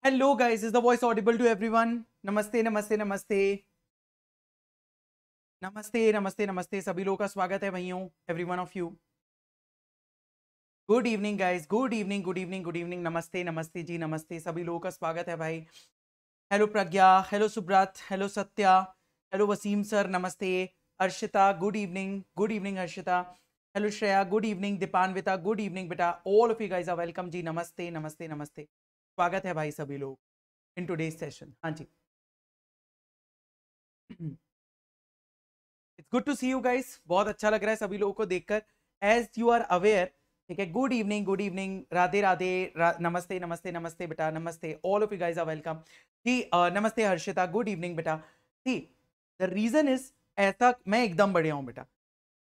Hello guys, is the voice audible to everyone? नमस्ते नमस्ते नमस्ते नमस्ते नमस्ते नमस्ते सभी लोगों का स्वागत है भाइयों, every one of you. Good evening guys, good evening good evening good evening, नमस्ते नमस्ते जी, नमस्ते, सभी लोगों का स्वागत है भाई। Hello Pragya, hello Subrat, hello Satya, hello Waseem sir, नमस्ते। Arshita, good evening Harshita. Hello Shreya, good evening. Dipanwita, good evening बेटा। All of you guys are welcome जी, नमस्ते नमस्ते नमस्ते, स्वागत है भाई सभी लोग इन टुडेज सेशन। हाँ जी, it's good to see you guys, बहुत अच्छा लग रहा है सभी लोगों को देखकर। एज यू आर अवेयर, ठीक है, गुड इवनिंग, राधे राधे, नमस्ते नमस्ते नमस्ते बेटा, नमस्ते, all of you guys are welcome जी। नमस्ते हर्षिता, गुड इवनिंग बेटा। सी द रीजन इज, ऐसा मैं एकदम बढ़िया हूँ बेटा।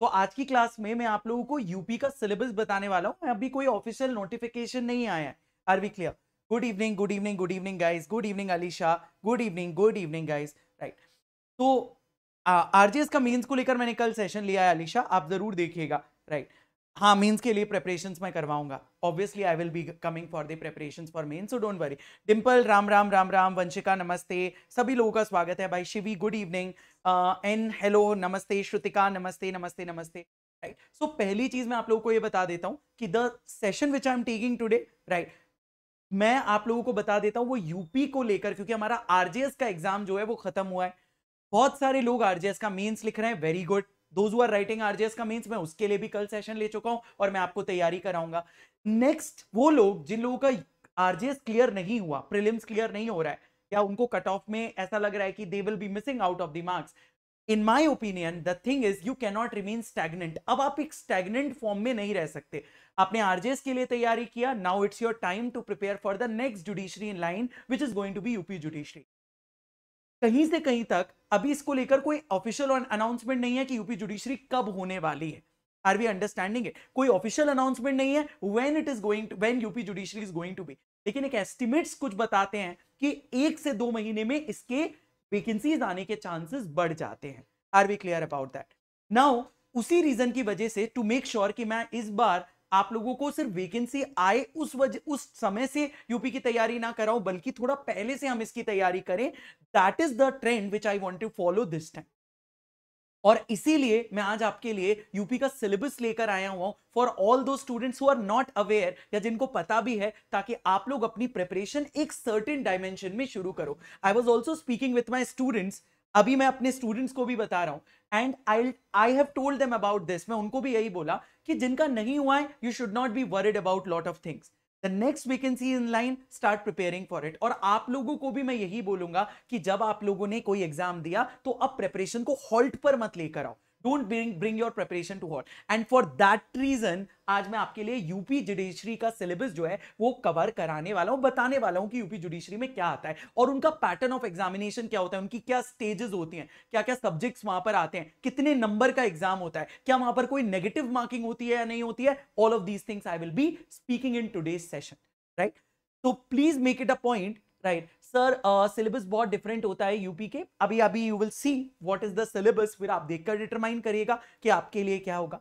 तो आज की क्लास में मैं आप लोगों को यूपी का सिलेबस बताने वाला हूँ। अभी कोई ऑफिशियल नोटिफिकेशन नहीं आया है। Are we clear? Good evening good evening good evening guys, good evening Alisha, good evening guys, right. तो आरजीएस का मेंस को लेकर मैंने कल सेशन लिया है अलीशा, आप जरूर देखिएगा, राइट। हाँ, मेंस के लिए प्रिपरेशंस मैं करवाऊंगा, obviously I will be coming for the preparations for mains, so don't worry. Dimple, Ram Ram Ram Ram, Vanshika नमस्ते, सभी लोगों का स्वागत है भाई। Shivi, good evening, and hello, नमस्ते श्रुतिका, नमस्ते नमस्ते नमस्ते, राइट। सो पहली चीज मैं आप लोगों को ये बता देता हूं कि the session which I am taking today, right, मैं आप लोगों को बता देता हूं वो यूपी को लेकर, क्योंकि हमारा आरजेएस का एग्जाम जो है वो खत्म हुआ है। बहुत सारे लोग आरजेएस का मेंस लिख रहे हैं, very good. Those who are writing RJS का मेंस, मैं उसके लिए भी कल सेशन ले चुका हूं और मैं आपको तैयारी कराऊंगा। नेक्स्ट, वो लोग जिन लोगों का आरजेएस क्लियर नहीं हुआ, प्रीलिम्स क्लियर नहीं हो रहा है, या उनको कट ऑफ में ऐसा लग रहा है कि they will be missing out of the marks, in my opinion the thing is you can not remain stagnant. अब आप एक स्टैग्नेंट फॉर्म में नहीं रह सकते। आपने आरजेएस के लिए तैयारी किया, now it's your time to prepare for the next judiciary in line which is going to be UP judiciary. कहीं से कहीं तक अभी इसको लेकर कोई ऑफिशियल अनाउंसमेंट नहीं है कि यूपी जुडिशरी कब होने वाली है। Are we understanding it? कोई ऑफिशियल अनाउंसमेंट नहीं है when it is going, when UP judiciary is going to be, लेकिन एक एस्टिमेट्स कुछ बताते हैं कि 1 से 2 महीने में इसके वैकेंसीज आने के चांसेस बढ़ जाते हैं। Are we clear about that? Now उसी रीजन की वजह से, टू मेक श्योर कि मैं इस बार आप लोगों को सिर्फ वैकेंसी आए उस समय से यूपी की तैयारी ना कराऊं, बल्कि थोड़ा पहले से हम इसकी तैयारी करें, that is the trend which I want to follow this time. और इसीलिए मैं आज आपके लिए यूपी का सिलेबस लेकर आया हुआ हूं for all those students who are not aware, या जिनको पता भी है, ताकि आप लोग अपनी प्रिपरेशन एक सर्टेन डायमेंशन में शुरू करो। I was also speaking with my students, अभी मैं अपने स्टूडेंट्स को भी बता रहा हूं, and I have told them about this. मैं उनको भी यही बोला कि जिनका नहीं हुआ है, you should not be worried about lot of things. The next vacancy in line, start preparing for it. और आप लोगों को भी मैं यही बोलूंगा कि जब आप लोगों ने कोई एग्जाम दिया तो अब प्रिपरेशन को हॉल्ट पर मत लेकर आओ। Don't bring your preparation to halt, and for that reason आज मैं आपके लिए यूपी जुडिशरी का सिलेबस जो है वो कवर कराने वाला हूं, बताने वाला हूं कि यूपी जुडिशरी में क्या आता है और उनका पैटर्न ऑफ एग्जामिनेशन क्या होता है, उनकी क्या स्टेजेस होती हैं, क्या क्या सब्जेक्ट्स वहां पर आते हैं, कितने नंबर का एग्जाम होता है, क्या वहां पर कोई नेगेटिव मार्किंग होती है या नहीं होती है। All of these things I will be speaking in today's session, right. तो please make it a point, right sir, syllabus बहुत डिफरेंट होता है यूपी के। अभी अभी you will see what is the syllabus, फिर आप देखकर डिटरमाइन करिएगा कि आपके लिए क्या होगा।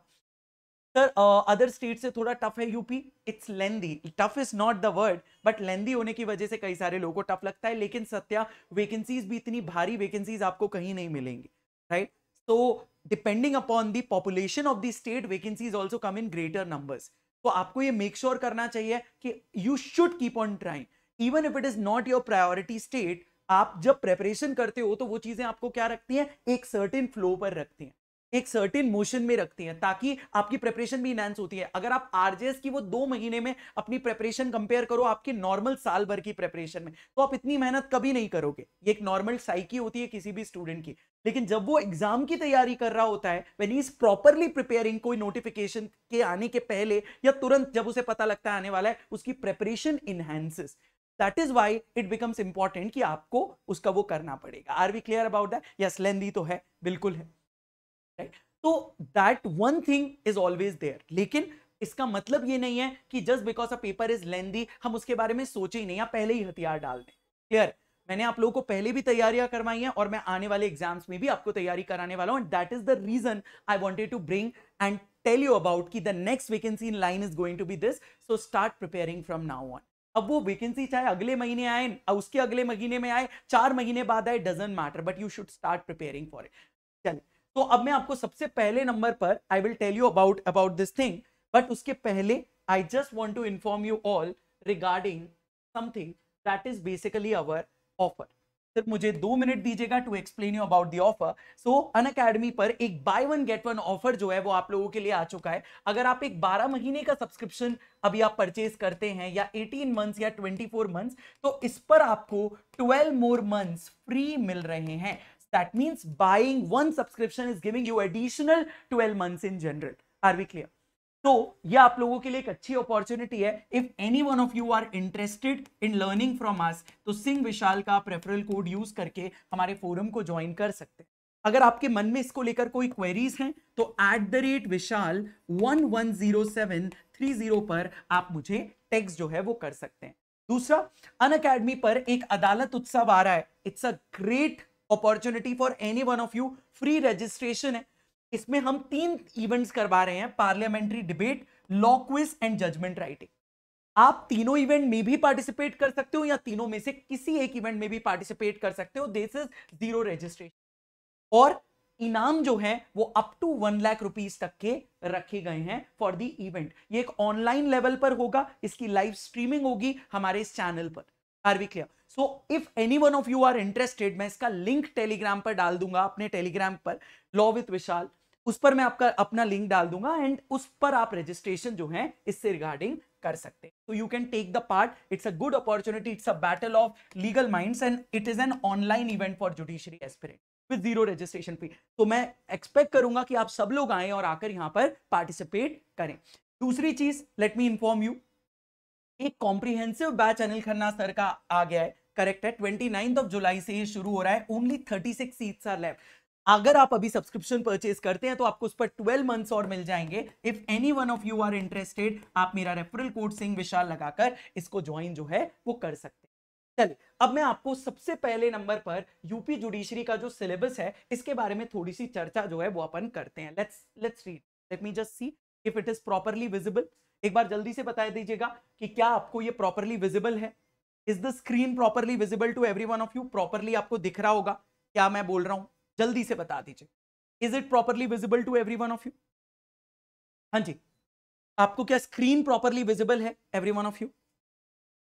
सर, अदर स्टेट से थोड़ा टफ है UP, it's lengthy, tough is not the word, but लेंदी होने की वजह से कई सारे लोगों को टफ लगता है। लेकिन सत्या, वैकेंसीज भी इतनी भारी वैकेंसीज आपको कहीं नहीं मिलेंगी, राइट। तो depending upon the population of the state, vacancies also come in greater numbers. तो आपको ये मेक श्योर करना चाहिए कि you should keep on trying even if it is not your priority state. आप जब प्रेपरेशन करते हो तो वो चीजें आपको क्या रखती हैं, एक सर्टेन फ्लो पर रखती हैं, एक सर्टेन मोशन में रखती हैं, ताकि आपकी प्रिपरेशन भी इनहैंस होती है। अगर आप आरजेएस की वो 2 महीने में अपनी प्रिपरेशन कंपेयर करो आपके नॉर्मल साल भर की प्रिपरेशन में, तो आप इतनी मेहनत कभी नहीं करोगे। ये एक नॉर्मल साइकी होती है किसी भी स्टूडेंट की। लेकिन जब वो एग्जाम की तैयारी कर रहा होता है, when he is properly preparing, कोई नोटिफिकेशन के आने के पहले या तुरंत जब उसे पता लगता है आने वाला है, उसकी preparation enhances. That is why it becomes important कि आपको उसका वो करना पड़ेगा। Are we clear about that? Yes, lengthy तो है, बिल्कुल है, राइट। तो that one thing is always there, लेकिन इसका मतलब ये नहीं है कि just because a paper is lengthy हम उसके बारे में सोचे ही नहीं या पहले ही हथियार डाल दें। क्लियर? मैंने आप लोगों को पहले भी तैयारियां करवाई हैं और मैं आने वाले एग्जाम्स में भी आपको तैयारी कराने वाला हूं, and that is the reason I wanted to bring and tell you about कि the next vacancy in line is going to be this, so start preparing from now on. अब वो वैकेंसी चाहे अगले महीने आए, उसके अगले महीने में आए, 4 महीने बाद आए, doesn't matter, but you should start preparing for it. चलिए, तो अब मैं आपको सबसे पहले नंबर पर I will tell you about this thing, but उसके पहले I just want to inform you all regarding something that is basically our offer. सिर्फ मुझे 2 मिनट दीजिएगा to explain you about the offer. So Unacademy पर एक buy one get one offer जो है वो आप लोगों के लिए आ चुका है। अगर आप एक 12 महीने का सब्सक्रिप्शन अभी आप परचेज करते हैं या 18 मंथ्स या 24 मंथ्स, तो इस पर आपको 12 मोर मंथ्स फ्री मिल रहे हैं। That means buying one subscription is giving you additional 12 months in general. Are we clear? तो ये आप लोगों के लिए एक अच्छी अपॉर्चुनिटी है। If any one of you are interested in learning from us, तो सिंह विशाल का रेफरल कोड यूज करके हमारे फोरम को ज्वाइन कर सकते हैं। अगर आपके मन में इसको लेकर कोई क्वेरीज हैं तो @Vishal 110730 पर आप मुझे टेक्स्ट जो है वो कर सकते हैं। दूसरा, अनअकैडमी पर एक अदालत उत्सव आ रहा है। It's a great opportunity for any one of you. Free registration है। इसमें हम 3 इवेंट्स करवा रहे हैं, parliamentary debate, law quiz and judgment writing. आप तीनों इवेंट में भी पार्टिसिपेट कर सकते हो या तीनों में से किसी एक इवेंट में भी पार्टिसिपेट कर सकते हो। दिस इज 0 रजिस्ट्रेशन, और इनाम जो है वो अप टू 1 लाख रुपीस तक के रखे गए हैं फॉर द इवेंट। ये एक ऑनलाइन लेवल पर होगा, इसकी लाइव स्ट्रीमिंग होगी हमारे इस चैनल पर। Are we clear? So if any one of you are interested, मैं इसका लिंक टेलीग्राम पर डाल दूंगा, अपने टेलीग्राम पर लॉ विद विशाल, उस पर मैं आपका अपना लिंक डाल दूंगा एंड उस पर आप रजिस्ट्रेशन जो है इससे रिगार्डिंग कर सकते हैं। तो you can take the part. It's a good opportunity, it's a battle of legal minds and it is an online event for judiciary aspirant with 0 registration fee. तो मैं एक्सपेक्ट करूंगा कि आप सब लोग आए और आकर यहां पर पार्टिसिपेट करें। दूसरी चीज, लेट मी इंफॉर्म यू, एक comprehensive batch Anil Khanna sir का आ गया है। करेक्ट है, 29 जुलाई से ये शुरू हो रहा है। Only 36 seats are left. अगर आप अभी सब्सक्रिप्शन परचेज करते हैं तो आपको उस पर 12 मंथ्स और मिल जाएंगे। If any one of you are interested, आप मेरा रेफरल कोड सिंह विशाल लगाकर इसको ज्वाइन जो है वो कर सकते हैं। चलिए, अब मैं आपको सबसे पहले नंबर पर यूपी जुडिशरी का जो सिलेबस है इसके बारे में थोड़ी सी चर्चा जो है वो अपन करते हैं। Let's read, late me just see if it is properly visible. एक बार जल्दी से बता दीजिएगा कि क्या आपको ये प्रॉपरली विजिबल है। Is the screen properly visible to every one of you? Properly आपको दिख रहा होगा क्या मैं बोल रहा हूं? जल्दी से बता दीजिए, is it properly visible to every one of you? हाँ जी, आपको क्या स्क्रीन प्रॉपरली विजिबल है every one of you?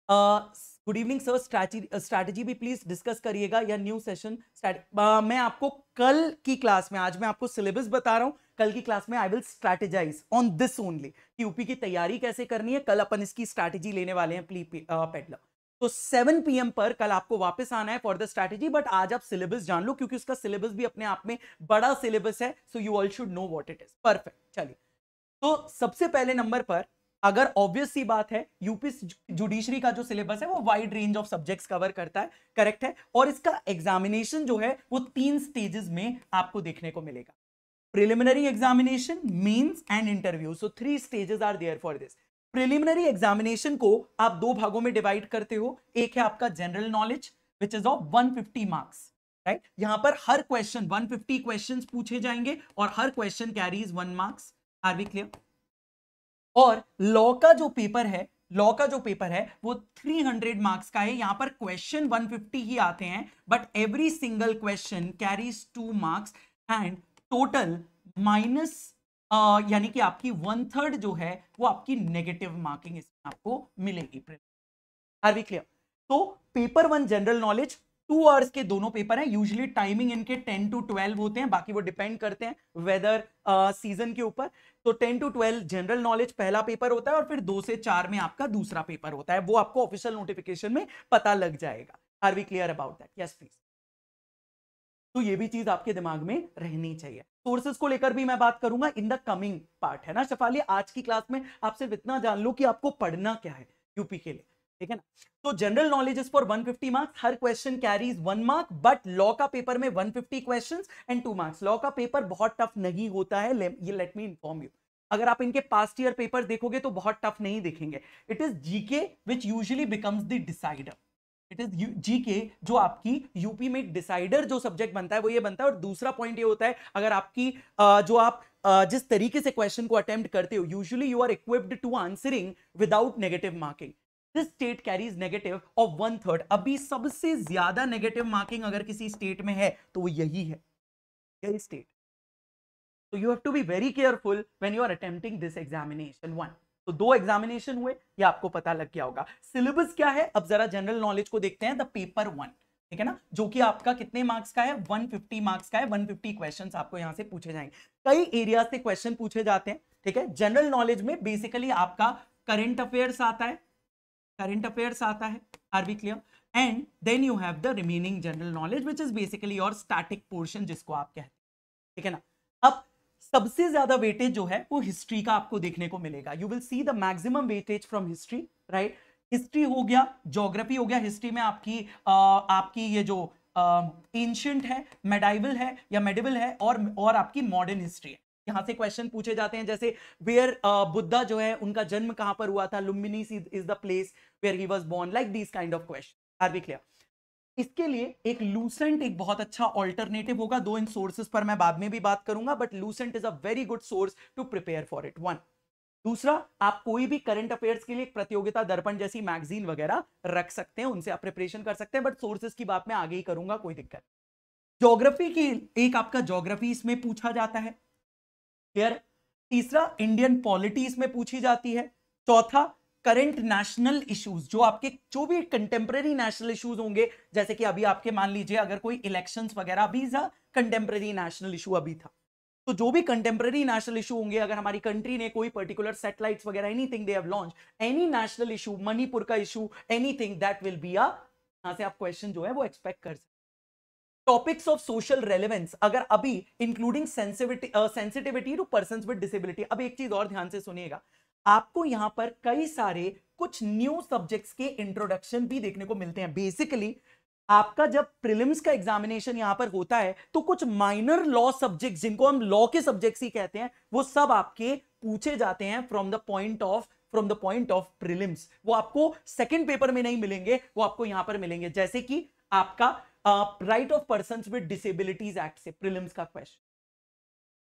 Good evening sir, strategy भी प्लीज डिस्कस करिएगा या न्यू सेशन मैं आपको कल की क्लास में, आज मैं आपको सिलेबस बता रहा हूं, कल की क्लास में I will strategise on this only कि यूपी की तैयारी कैसे करनी है। कल अपन इसकी स्ट्रैटेजी लेने वाले हैं पेडलर। तो 7 PM पर कल आपको वापस आना है फॉर द स्ट्रैटेजी, बट आज आप सिलेबस जान लो क्योंकि उसका सिलेबस भी अपने आप में बड़ा सिलेबस है। So you all should know what it is. Perfect. चलिए, तो सबसे पहले नंबर पर, अगर ऑब्वियस सी बात है, यूपी जुडिशरी का जो सिलेबस है वो wide range of subjects cover करता है। करेक्ट है, और इसका एग्जामिनेशन जो है वो 3 स्टेजेस में आपको देखने को मिलेगा। Preliminary examination, mains and interview. So 3 stages are there for this. Preliminary examination को आप 2 भागों में डिवाइड करते हो। एक है आपका general knowledge which is of 150 marks, right? यहां पर हर क्वेश्चन 150 क्वेश्चंस पूछे जाएंगे और हर question carries 1 marks. Are we clear? और लॉ का जो पेपर है वो 300 मार्क्स का है। यहां पर क्वेश्चन 150 ही आते हैं, but every single question carries 2 marks and total minus यानी कि आपकी 1/3 जो है वो आपकी नेगेटिव मार्किंग इसमें आपको मिलेगी। Are we clear? तो पेपर 1 जनरल नॉलेज 2 आवर्स के दोनों पेपर हैं। यूजुअली टाइमिंग इनके 10 to 12 होते हैं, बाकी वो डिपेंड करते हैं वेदर सीजन के ऊपर। तो 10 to 12 जनरल नॉलेज पहला पेपर होता है और फिर 2 से 4 में आपका दूसरा पेपर होता है। वो आपको ऑफिशियल नोटिफिकेशन में पता लग जाएगा। Are we clear about that? Yes please. तो ये भी चीज आपके दिमाग में रहनी चाहिए। सोर्सेस को लेकर भी मैं बात करूंगा इन द कमिंग पार्ट, है ना शफाली? आज की क्लास में आप सिर्फ इतना जान लो कि आपको पढ़ना क्या है यूपी के लिए, ठीक है ना? तो general knowledge is for 150 marks, her question carries 1 mark, but law का पेपर में 150 क्वेश्चंस एंड 2 मार्क्स। लॉ का पेपर बहुत टफ नहीं होता है, ये लेट मी इन्फॉर्म यू। अगर आप इनके पास्ट ईयर पेपर देखोगे तो बहुत टफ नहीं दिखेंगे। It is GK which usually becomes the decider. It is GK जो आपकी यूपी में डिसाइडर जो सब्जेक्ट बनता है वो ये बनता है। और दूसरा पॉइंट ये होता है, अगर आपकी जो आप जिस तरीके से क्वेश्चन को अटेम्प्ट करते हो, usually you are equipped to answering without negative marking. This state carries negative of 1/3। अभी सबसे ज्यादा नेगेटिव मार्किंग अगर किसी स्टेट में है तो वो यही है, यही state. So you have to be very careful when you are attempting this examination one. तो दो एग्जामिनेशन हुए, ये आपको पता लग गया होगा। सिलेबस क्या है, अब जरा जनरल नॉलेज को देखते हैं। द पेपर वन, ठीक है ना, जो कि आपका कितने मार्क्स का है, 150 मार्क्स का है। 150 क्वेश्चंस आपको यहां से पूछे जाएंगे। कई एरिया से क्वेश्चन पूछे जाते हैं, ठीक है। जनरल नॉलेज में बेसिकली आपका करंट अफेयर्स आता है, करंट अफेयर्स आता है, are B clear? And then you have the remaining general knowledge which is basically your static portion, जिसको आप कहते हैं, ठीक है ना। अब सबसे ज्यादा वेटेज जो है वो हिस्ट्री का आपको देखने को मिलेगा। You will see the maximum weightage from history, right. History हो गया, ज्योग्राफी हो गया। हिस्ट्री में आपकी ये जो एंशिएंट है, मेडाइवल है या मेडिवल है, और आपकी मॉडर्न हिस्ट्री है। यहां से क्वेश्चन पूछे जाते हैं, जैसे वेयर बुद्धा जो है उनका जन्म कहां पर हुआ था, लुम्बिनीस is the place where he was born, like this kind of question. Are we clear? इसके लिए एक लूसेंट एक बहुत अच्छा ऑल्टरनेटिव होगा। दो इन सोर्सेस पर मैं बाद में भी बात करूंगा, but Lucent is a very good source to prepare for it, one. दूसरा, आप कोई भी करंट अफेयर्स के लिए एक प्रतियोगिता दर्पण जैसी मैगजीन वगैरह रख सकते हैं, उनसे आप प्रिपरेशन कर सकते हैं, बट सोर्सेस की बात मैं आगे ही करूंगा, कोई दिक्कत। ज्योग्राफी की एक आपका ज्योग्राफी इसमें पूछा जाता है, क्लियर। तीसरा, इंडियन पॉलिटी इसमें पूछी जाती है। चौथा, करंट नेशनल इश्यूज, जो भी कंटेम्प्रेरी नेशनल इश्यूज होंगे, जैसे कि अभी आपके मान लीजिए अगर कोई इलेक्शंस वगैरह, अभी कंटेम्प्रेरी नेशनल इशू अभी था, तो जो भी कंटेम्प्रेरी नेशनल इशू होंगे, अगर हमारी कंट्री ने कोई पर्टिकुलर सैटेलाइट्स वगैरह, anything they have launch, any national issue, Manipur का issue, anything that will be यहां से आप क्वेश्चन जो है वो एक्सपेक्ट कर सकते। टॉपिक्स ऑफ सोशल रेलेवेंस, अगर अभी including sensitivity to persons with disability. अब एक चीज और ध्यान से सुनिएगा, आपको यहां पर कई सारे कुछ न्यू सब्जेक्ट्स के इंट्रोडक्शन भी देखने को मिलते हैं। बेसिकली आपका जब प्रीलिम्स का एग्जामिनेशन यहां पर होता है, तो कुछ माइनर लॉ सब्जेक्ट्स, जिनको हम लॉ के सब्जेक्ट्स ही कहते हैं, वो सब आपके पूछे जाते हैं from the point of prelims. वो आपको सेकंड पेपर में नहीं मिलेंगे, वो आपको यहां पर मिलेंगे। जैसे कि आपका right of persons with disabilities act से प्रीलिम्स का question,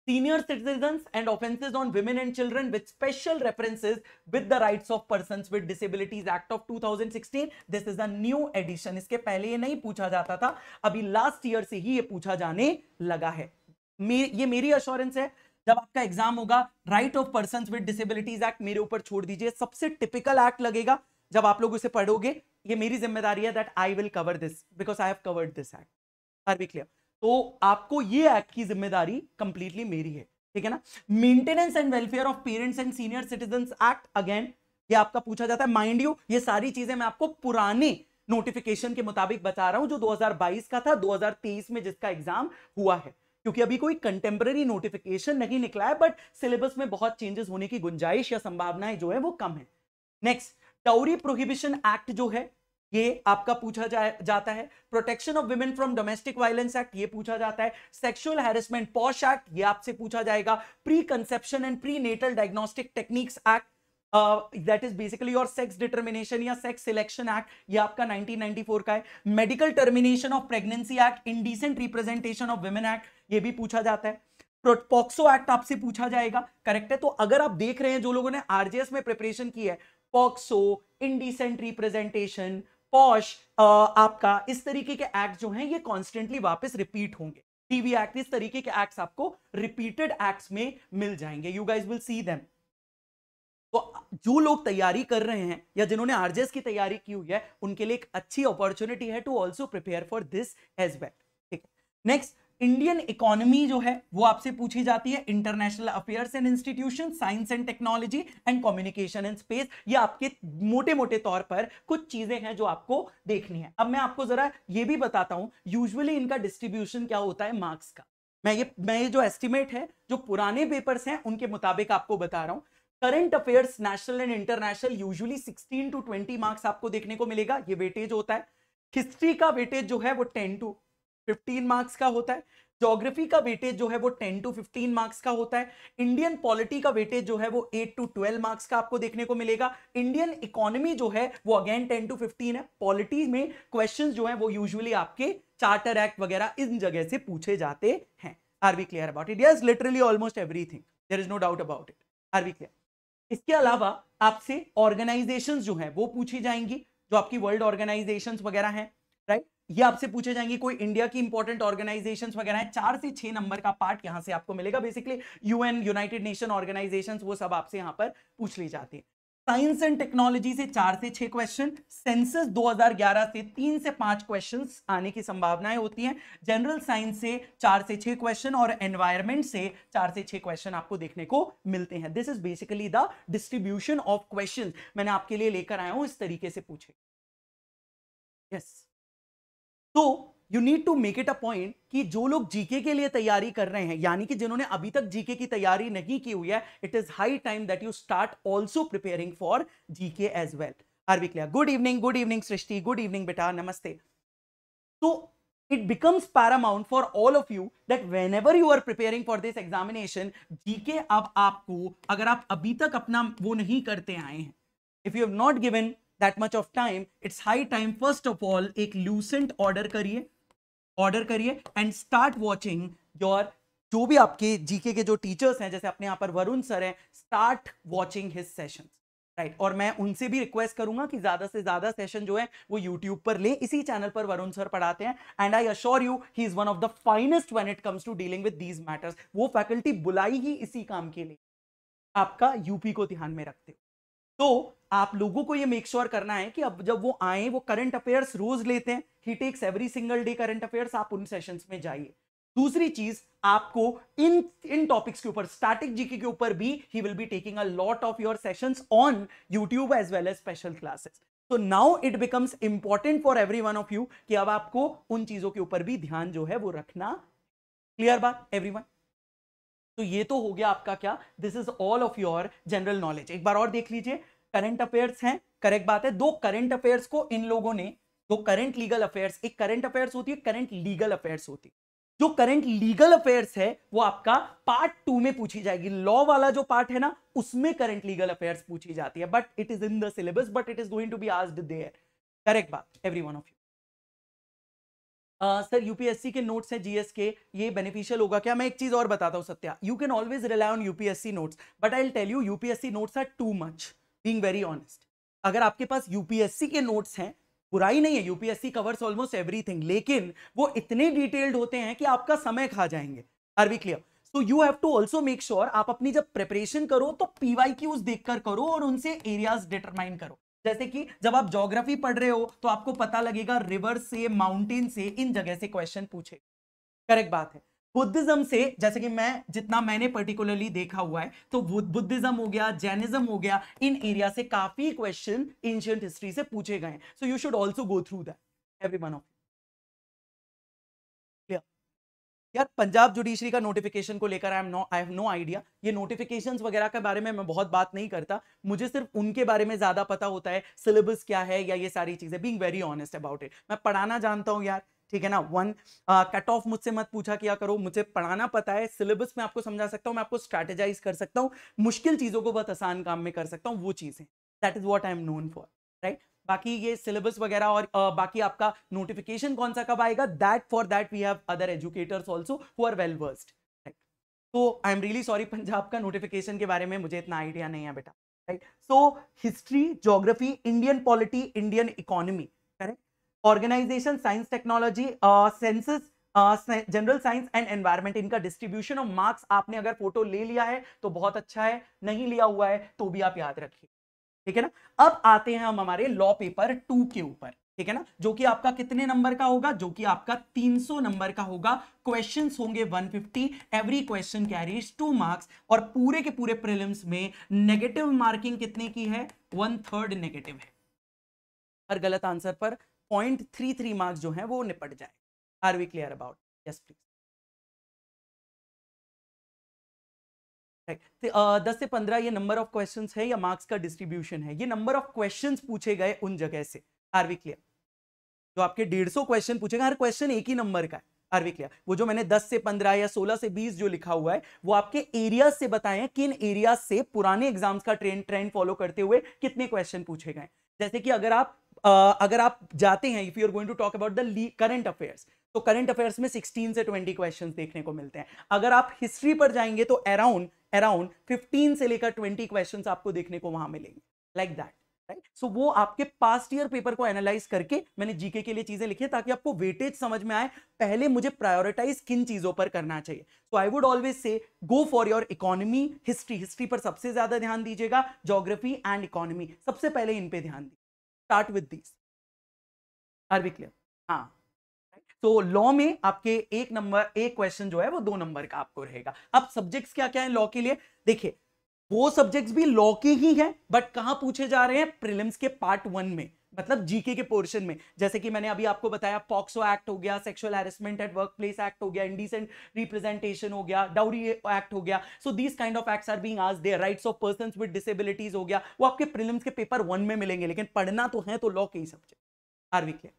senior citizens and offenses on women and children with special references with the rights of persons with disabilities act of 2016। this is a new edition। इसके पहले ये नहीं पूछा जाता था, अभी लास्ट ईयर से ही ये पूछा जाने लगा है। ये मेरी अश्योरेंस है, जब आपका एग्जाम होगा, right of persons with disabilities act मेरे ऊपर छोड़ दीजिए, सबसे टिपिकल एक्ट लगेगा। जब आप लोग उसे पढ़ोगे, ये मेरी जिम्मेदारी है that I will cover this because I have covered this act. Are we clear? तो आपको ये एक्ट की जिम्मेदारी कंप्लीटली मेरी है, ठीक है ना। Maintenance and welfare of parents and senior citizens act, again ये आपका पूछा जाता है। माइंड यू, ये सारी चीजें मैं आपको पुराने नोटिफिकेशन के मुताबिक बता रहा हूं, जो 2022 का था, 2023 में जिसका एग्जाम हुआ है, क्योंकि अभी कोई कंटेम्प्रेरी नोटिफिकेशन नहीं निकला है, बट सिलेबस में बहुत चेंजेस होने की गुंजाइश या संभावनाएं जो है वो कम है। नेक्स्ट, डाउरी प्रोहिबिशन एक्ट जो है, ये आपका पूछा जाता है। Protection of women from domestic violence act, ये पूछा जाता है। सेक्सुअल हैरेसमेंट पॉश एक्ट, ये आपसे पूछा जाएगा। Pre conception and pre natal diagnostic techniques act, that is basically your sex determination या सेक्स सिलेक्शन एक्ट, ये आपका 1994 का है। Medical termination of pregnancy act, indecent representation of women act, ये भी पूछा जाता है। पॉक्सो एक्ट आपसे पूछा जाएगा, करेक्ट है। तो अगर आप देख रहे हैं, जो लोगों ने आरजेएस में प्रिपरेशन की है, पॉक्सो, इंडिसेंट रिप्रेजेंटेशन, पॉश, आपका इस तरीके के एक्ट जो हैं, ये कॉन्स्टेंटली वापस रिपीट होंगे। टीवी एक्ट, इस तरीके के एक्ट्स आपको रिपीटेड एक्ट्स में मिल जाएंगे। You guys will see them. तो जो लोग तैयारी कर रहे हैं या जिन्होंने आरजेएस की तैयारी की हुई है, उनके लिए एक अच्छी अपॉर्चुनिटी है to also prepare for this as well, ठीक है। नेक्स्ट, इंडियन इकोनॉमी जो है वो आपसे पूछी जाती है। International affairs and institution, science and technology and communication and space, ये आपके मोटे मोटे तौर पर कुछ चीजें हैं जो आपको देखनी है। अब मैं आपको जरा ये भी बताता हूं, यूजुअली इनका डिस्ट्रीब्यूशन क्या होता है मार्क्स का। मैं ये जो एस्टिमेट है, जो पुराने पेपर्स हैं उनके मुताबिक आपको बता रहा हूं। Current affairs national and international usually 16 to 20 marks आपको देखने को मिलेगा, ये वेटेज होता है। हिस्ट्री का वेटेज जो है वो 10 to 15 मार्क्स का होता है। ज्योग्राफी का वेटेज जो है वो 10 to 15 मार्क्स का होता है। इंडियन पॉलिटी का वेटेज जो है वो 8 to 12 मार्क्स का आपको देखने को मिलेगा। इंडियन इकोनॉमी जो है वो अगेन 10 to 15 है। पॉलिटी में क्वेश्चंस जो है वो यूजुअली आपके चार्टर एक्ट वगैरह इन जगह से पूछे जाते हैं। Are we clear about it? Yes, literally almost everything, there is no doubt about it. Are we clear? इसके अलावा आपसे ऑर्गेनाइजेशंस जो हैं वो पूछी जाएंगी, जो आपकी वर्ल्ड ऑर्गेनाइजेशंस वगैरह हैं, राइट, ये आपसे पूछे जाएंगे। कोई इंडिया की इंपॉर्टेंट ऑर्गेनाइजेशंस वगैरह हैं, 4 से 6 नंबर का पार्ट यहां से आपको मिलेगा। Basically UN, United nation organisations, वो सब आपसे यहां पर पूछ ली जाती है। साइंस एंड टेक्नोलॉजी से 4 से 6 क्वेश्चन, सेंसस 2011 से 3 से 5 क्वेश्चंस आने की संभावनाएं होती हैं। जनरल साइंस से 4 से 6 क्वेश्चन और एनवायरमेंट से 4 से 6 क्वेश्चन आपको देखने को मिलते हैं। This is basically the distribution of questions, मैंने आपके लिए लेकर आया हूं, इस तरीके से पूछे। यस, तो you need to make it a point कि जो लोग जीके के लिए तैयारी कर रहे हैं, यानी कि जिन्होंने अभी तक जीके की तैयारी नहीं की हुई है, it is high time that you start also preparing for GK as well. Are we clear? Good evening Srishti, good evening बेटा, नमस्ते। तो it becomes paramount for all of you that whenever you are preparing for this examination, GK अब आपको, अगर आप अभी तक अपना वो नहीं करते आए हैं, if you have not given that much of time, it's high time first of all एक लूसेंट ऑर्डर करिए एंड स्टार्ट वॉचिंग योर, जो भी आपके जीके के जो टीचर्स हैं, जैसे अपने यहाँ पर वरुण सर हैं, start watching his sessions, right. और मैं उनसे भी रिक्वेस्ट करूंगा कि ज्यादा से ज्यादा सेशन जो है वो यूट्यूब पर ले, इसी चैनल पर वरुण सर पढ़ाते हैं, and I assure you he is one of the finest when it comes to dealing with these matters. वो फैकल्टी बुलाई ही इसी काम के लिए, आपका यूपी को ध्यान में रखते हो। तो आप लोगों को ये मेक श्योर करना है कि अब जब वो आए, वो करंट अफेयर्स रोज लेते हैं, he takes every single day current affairs, आप उन सेशंस में जाइए। दूसरी चीज, आपको इन टॉपिक्स के ऊपर, स्टैटिक जीके के ऊपर भी he will be taking a lot of your sessions on YouTube as well as special classes. तो now it becomes important for every one of you कि अब आपको उन चीजों के ऊपर भी ध्यान जो है वो रखना। क्लियर बात एवरीवन? तो ये तो हो गया आपका क्या, this is all of your general knowledge. एक बार और देख लीजिए, करंट अफेयर्स हैं, करेक्ट बात है। दो करंट अफेयर्स को इन लोगों ने, दो करंट लीगल अफेयर्स, एक करंट अफेयर्स होती है, करंट लीगल अफेयर्स होती है। जो करंट लीगल अफेयर्स है वो आपका पार्ट 2 में पूछी जाएगी। लॉ वाला जो पार्ट है ना, उसमें करंट लीगल अफेयर्स पूछी जाती है, but it is in the syllabus, but it is going to be asked there. Correct बात every one of you. Sir UPSC के नोट्स हैं जीएस के, ये बेनिफिशियल होगा क्या? मैं एक चीज और बताता हूं Satya, you can always rely on UPSC notes, but I will tell you UPSC notes are too much, being very honest. अगर आपके पास यूपीएससी के नोट्स हैं, बुराई नहीं है, यूपीएससी कवर्स ऑलमोस्ट एवरीथिंग, लेकिन वो इतने डिटेल्ड होते हैं कि आपका समय खा जाएंगे। Are we clear? So you have to also make sure आप अपनी जब प्रिपरेशन करो तो पीवाईक्यूज देखकर करो और उनसे एरियाज डिटरमाइन करो। जैसे कि जब आप ज्योग्राफी पढ़ रहे हो तो आपको पता लगेगा रिवर से, माउंटेन से, इन जगह से क्वेश्चन पूछे। करेक्ट बात है। बुद्धिज्म से, जैसे कि मैंने पर्टिकुलरली देखा हुआ है, तो बुद्धिज्म हो गया, जैनिज्म हो गया, इन एरिया से काफी क्वेश्चन एंशिएंट हिस्ट्री से पूछे गए। So you should also go through that every one of you. यार पंजाब जुडिशरी का नोटिफिकेशन को लेकर आई हैव नो आइडिया। ये नोटिफिकेशंस वगैरह के बारे में मैं बहुत बात नहीं करता, मुझे सिर्फ उनके बारे में ज्यादा पता होता है, सिलेबस क्या है या ये सारी चीजें, being very honest about it. मैं पढ़ाना जानता हूं यार, ठीक है ना। कट ऑफ मुझसे मत पूछा किया करो, मुझे पढ़ाना पता है, सिलेबस में आपको समझा सकता हूं, मैं आपको स्ट्रैटेजाइज कर सकता हूं, मुश्किल चीजों को बहुत आसान काम में कर सकता हूं, वो चीजें, that is what I am known for, right. बाकी ये सिलेबस वगैरह और बाकी आपका नोटिफिकेशन कौन सा कब आएगा, that for that we have other educators also who are well versed, right. तो I am really sorry, Punjab का नोटिफिकेशन के बारे में मुझे इतना आइडिया नहीं है बेटा, right. So history, geography, Indian polity, Indian economy, correct, organisation, science technology, census, general science and environment, इनका डिस्ट्रीब्यूशन ऑफ मार्क्स आपने अगर फोटो ले लिया है तो बहुत अच्छा है, नहीं लिया हुआ है तो भी आप याद रखिए, ठीक है ना। अब आते हैं हम हमारे लॉ पेपर 2 के ऊपर, ठीक है ना, जो कि आपका कितने नंबर का होगा, जो कि आपका 300 नंबर का होगा। क्वेश्चंस होंगे 150, एवरी क्वेश्चन कैरीज 2 मार्क्स, और पूरे के पूरे प्रीलिम्स में नेगेटिव मार्किंग कितने की है, 1/3 नेगेटिव है। हर गलत आंसर पर 0.33 मार्क्स जो है वो निपट जाए। Are we clear about? Yes please. 10 से 15 ये नंबर ऑफ क्वेश्चंस है या मार्क्स का डिस्ट्रीब्यूशन है? ये नंबर ऑफ क्वेश्चंस पूछे गए उन जगह से। Are we clear? जो आपके 150 क्वेश्चन पूछेगा, हर क्वेश्चन एक ही नंबर का है। Are we clear? वो जो मैंने 10 से 15 या 16 से 20 जो लिखा हुआ है, वो आपके एरिया से बताएं किन एरिया से पुराने एग्जाम्स का ट्रेंड फॉलो करते हुए कितने क्वेश्चन पूछे गए। जैसे कि अगर आप जाते हैं, if you are going to talk about the current affairs, तो करंट अफेयर्स में 16 से 20 क्वेश्चंस देखने को मिलते हैं। अगर आप हिस्ट्री पर जाएंगे तो अराउंड अराउंड 15 से लेकर 20 क्वेश्चंस आपको देखने को वहां मिलेंगे, लाइक दैट, राइट। सो वो आपके पास्ट ईयर पेपर को एनालाइज करके मैंने जीके के लिए चीजें लिखी है ताकि आपको वेटेज समझ में आए, पहले मुझे प्रायोरिटाइज किन चीजों पर करना चाहिए। सो I would always say go for your economy, history पर सबसे ज्यादा ध्यान दीजिएगा, ज्योग्राफी एंड इकोनॉमी सबसे पहले इन पे ध्यान दीजिए, start with this. Are we clear? हाँ। तो लॉ में आपके एक क्वेश्चन जो है वो 2 नंबर का आपको रहेगा। अब सब्जेक्ट्स क्या क्या है लॉ के लिए, देखिए वो सब्जेक्ट्स भी लॉ के ही हैं, बट कहां पूछे जा रहे हैं, प्रीलिम्स के पार्ट 1 में, मतलब जीके के पोर्शन में। जैसे कि मैंने अभी आपको बताया, पॉक्सो एक्ट हो गया, sexual harassment at work place act हो गया, इंडिसेंट रिप्रेजेंटेशन हो गया, डाउरी एक्ट हो गया। So these kind of acts are being asked there, rights of persons with disabilities हो गया, वो आपके प्रीलिम्स के पेपर 1 में मिलेंगे, लेकिन पढ़ना तो है तो लॉ के ही सब्जेक्ट। Are we clear?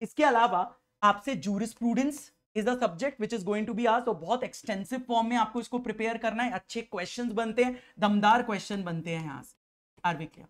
इसके अलावा आपसे jurisprudence is the subject which is going to be asked, और बहुत एक्सटेंसिव फॉर्म में आपको इसको प्रिपेयर करना है, अच्छे क्वेश्चंस बनते हैं, दमदार क्वेश्चन बनते हैं यहां से। Are we clear?